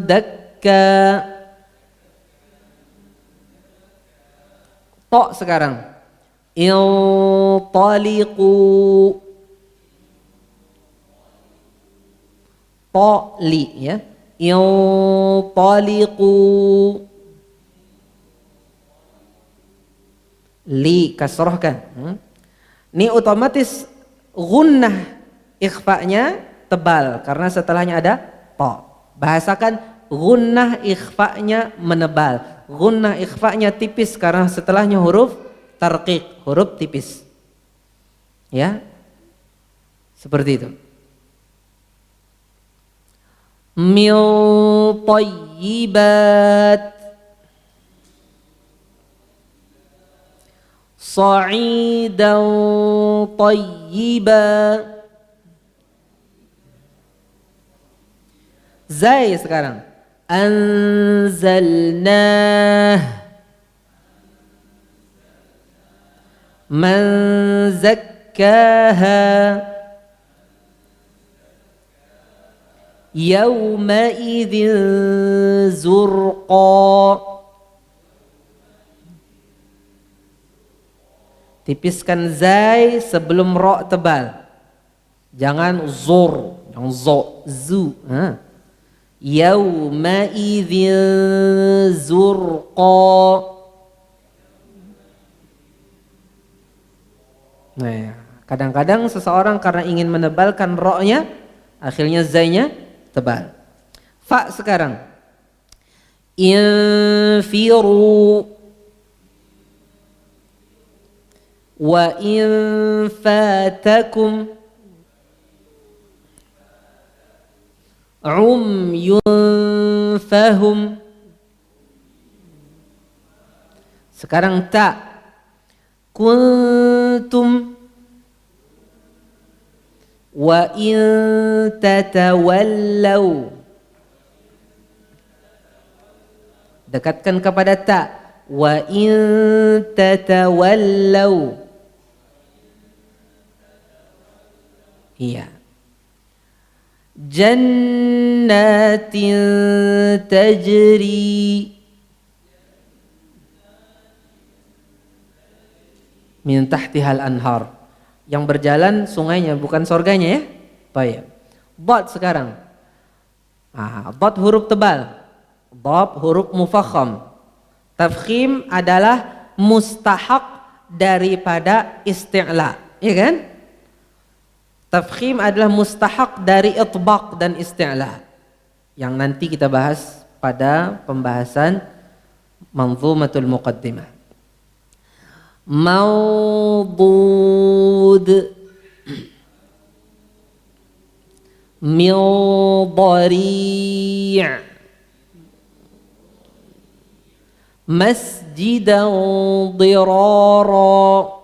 dakka. To sekarang, intaliqu, to li ya, intaliqu, li kasrohkan. Ini otomatis gunnah ikhfa'nya tebal karena setelahnya ada to. Bahasakan gunnah ikhfa'nya menebal, gunnah ikhfa'nya tipis karena setelahnya huruf tarqiq, huruf tipis. Ya. Seperti itu. Min thayyibat, sa'idan thayyiba. Zai sekarang, anzalnah, man zakkaha, yawma idzin zurqa. Tipiskan zai sebelum ro tebal, jangan zur, jangan zo, zu. Yawma idzin zurqa. Nah, kadang-kadang seseorang karena ingin menebalkan ro-nya, akhirnya zai-nya tebal. Fa sekarang, infiru, wa in fatakum umyun fahum. Sekarang ta, kuntum, wa in tatawallaw, dekatkan kepada ta, wa in tatawallaw. Iya. Jannatin tajri min tahtihal anhar, yang berjalan sungainya, bukan surganya ya. Baik. Dad sekarang. Dad huruf tebal, dad huruf mufakham. Tafkhim adalah mustahak daripada isti'la, ya kan? Tafkhim adalah mustahak dari itbaq dan isti'la, yang nanti kita bahas pada pembahasan manzumatul muqaddimah. Mawdud, min dhari', masjidan dirara.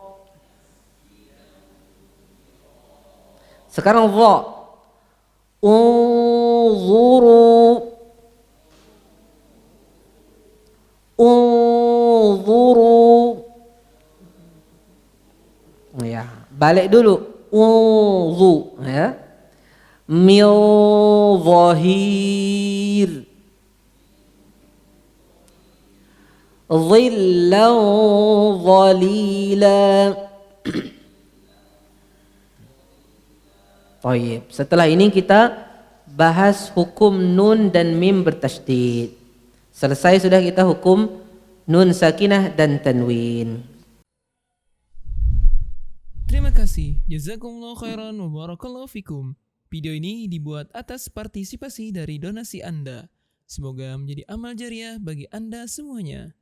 Sekarang dha, unzuru, unzuru. Ya, balik dulu, unzu ya. Min zahir, dhillan dhalila. Baik, setelah ini kita bahas hukum nun dan mim bertasydid. Selesai sudah kita hukum nun sakinah dan tanwin. Terima kasih. Jazakumullah khairan wa barakallahu fikum. Video ini dibuat atas partisipasi dari donasi Anda. Semoga menjadi amal jariah bagi Anda semuanya.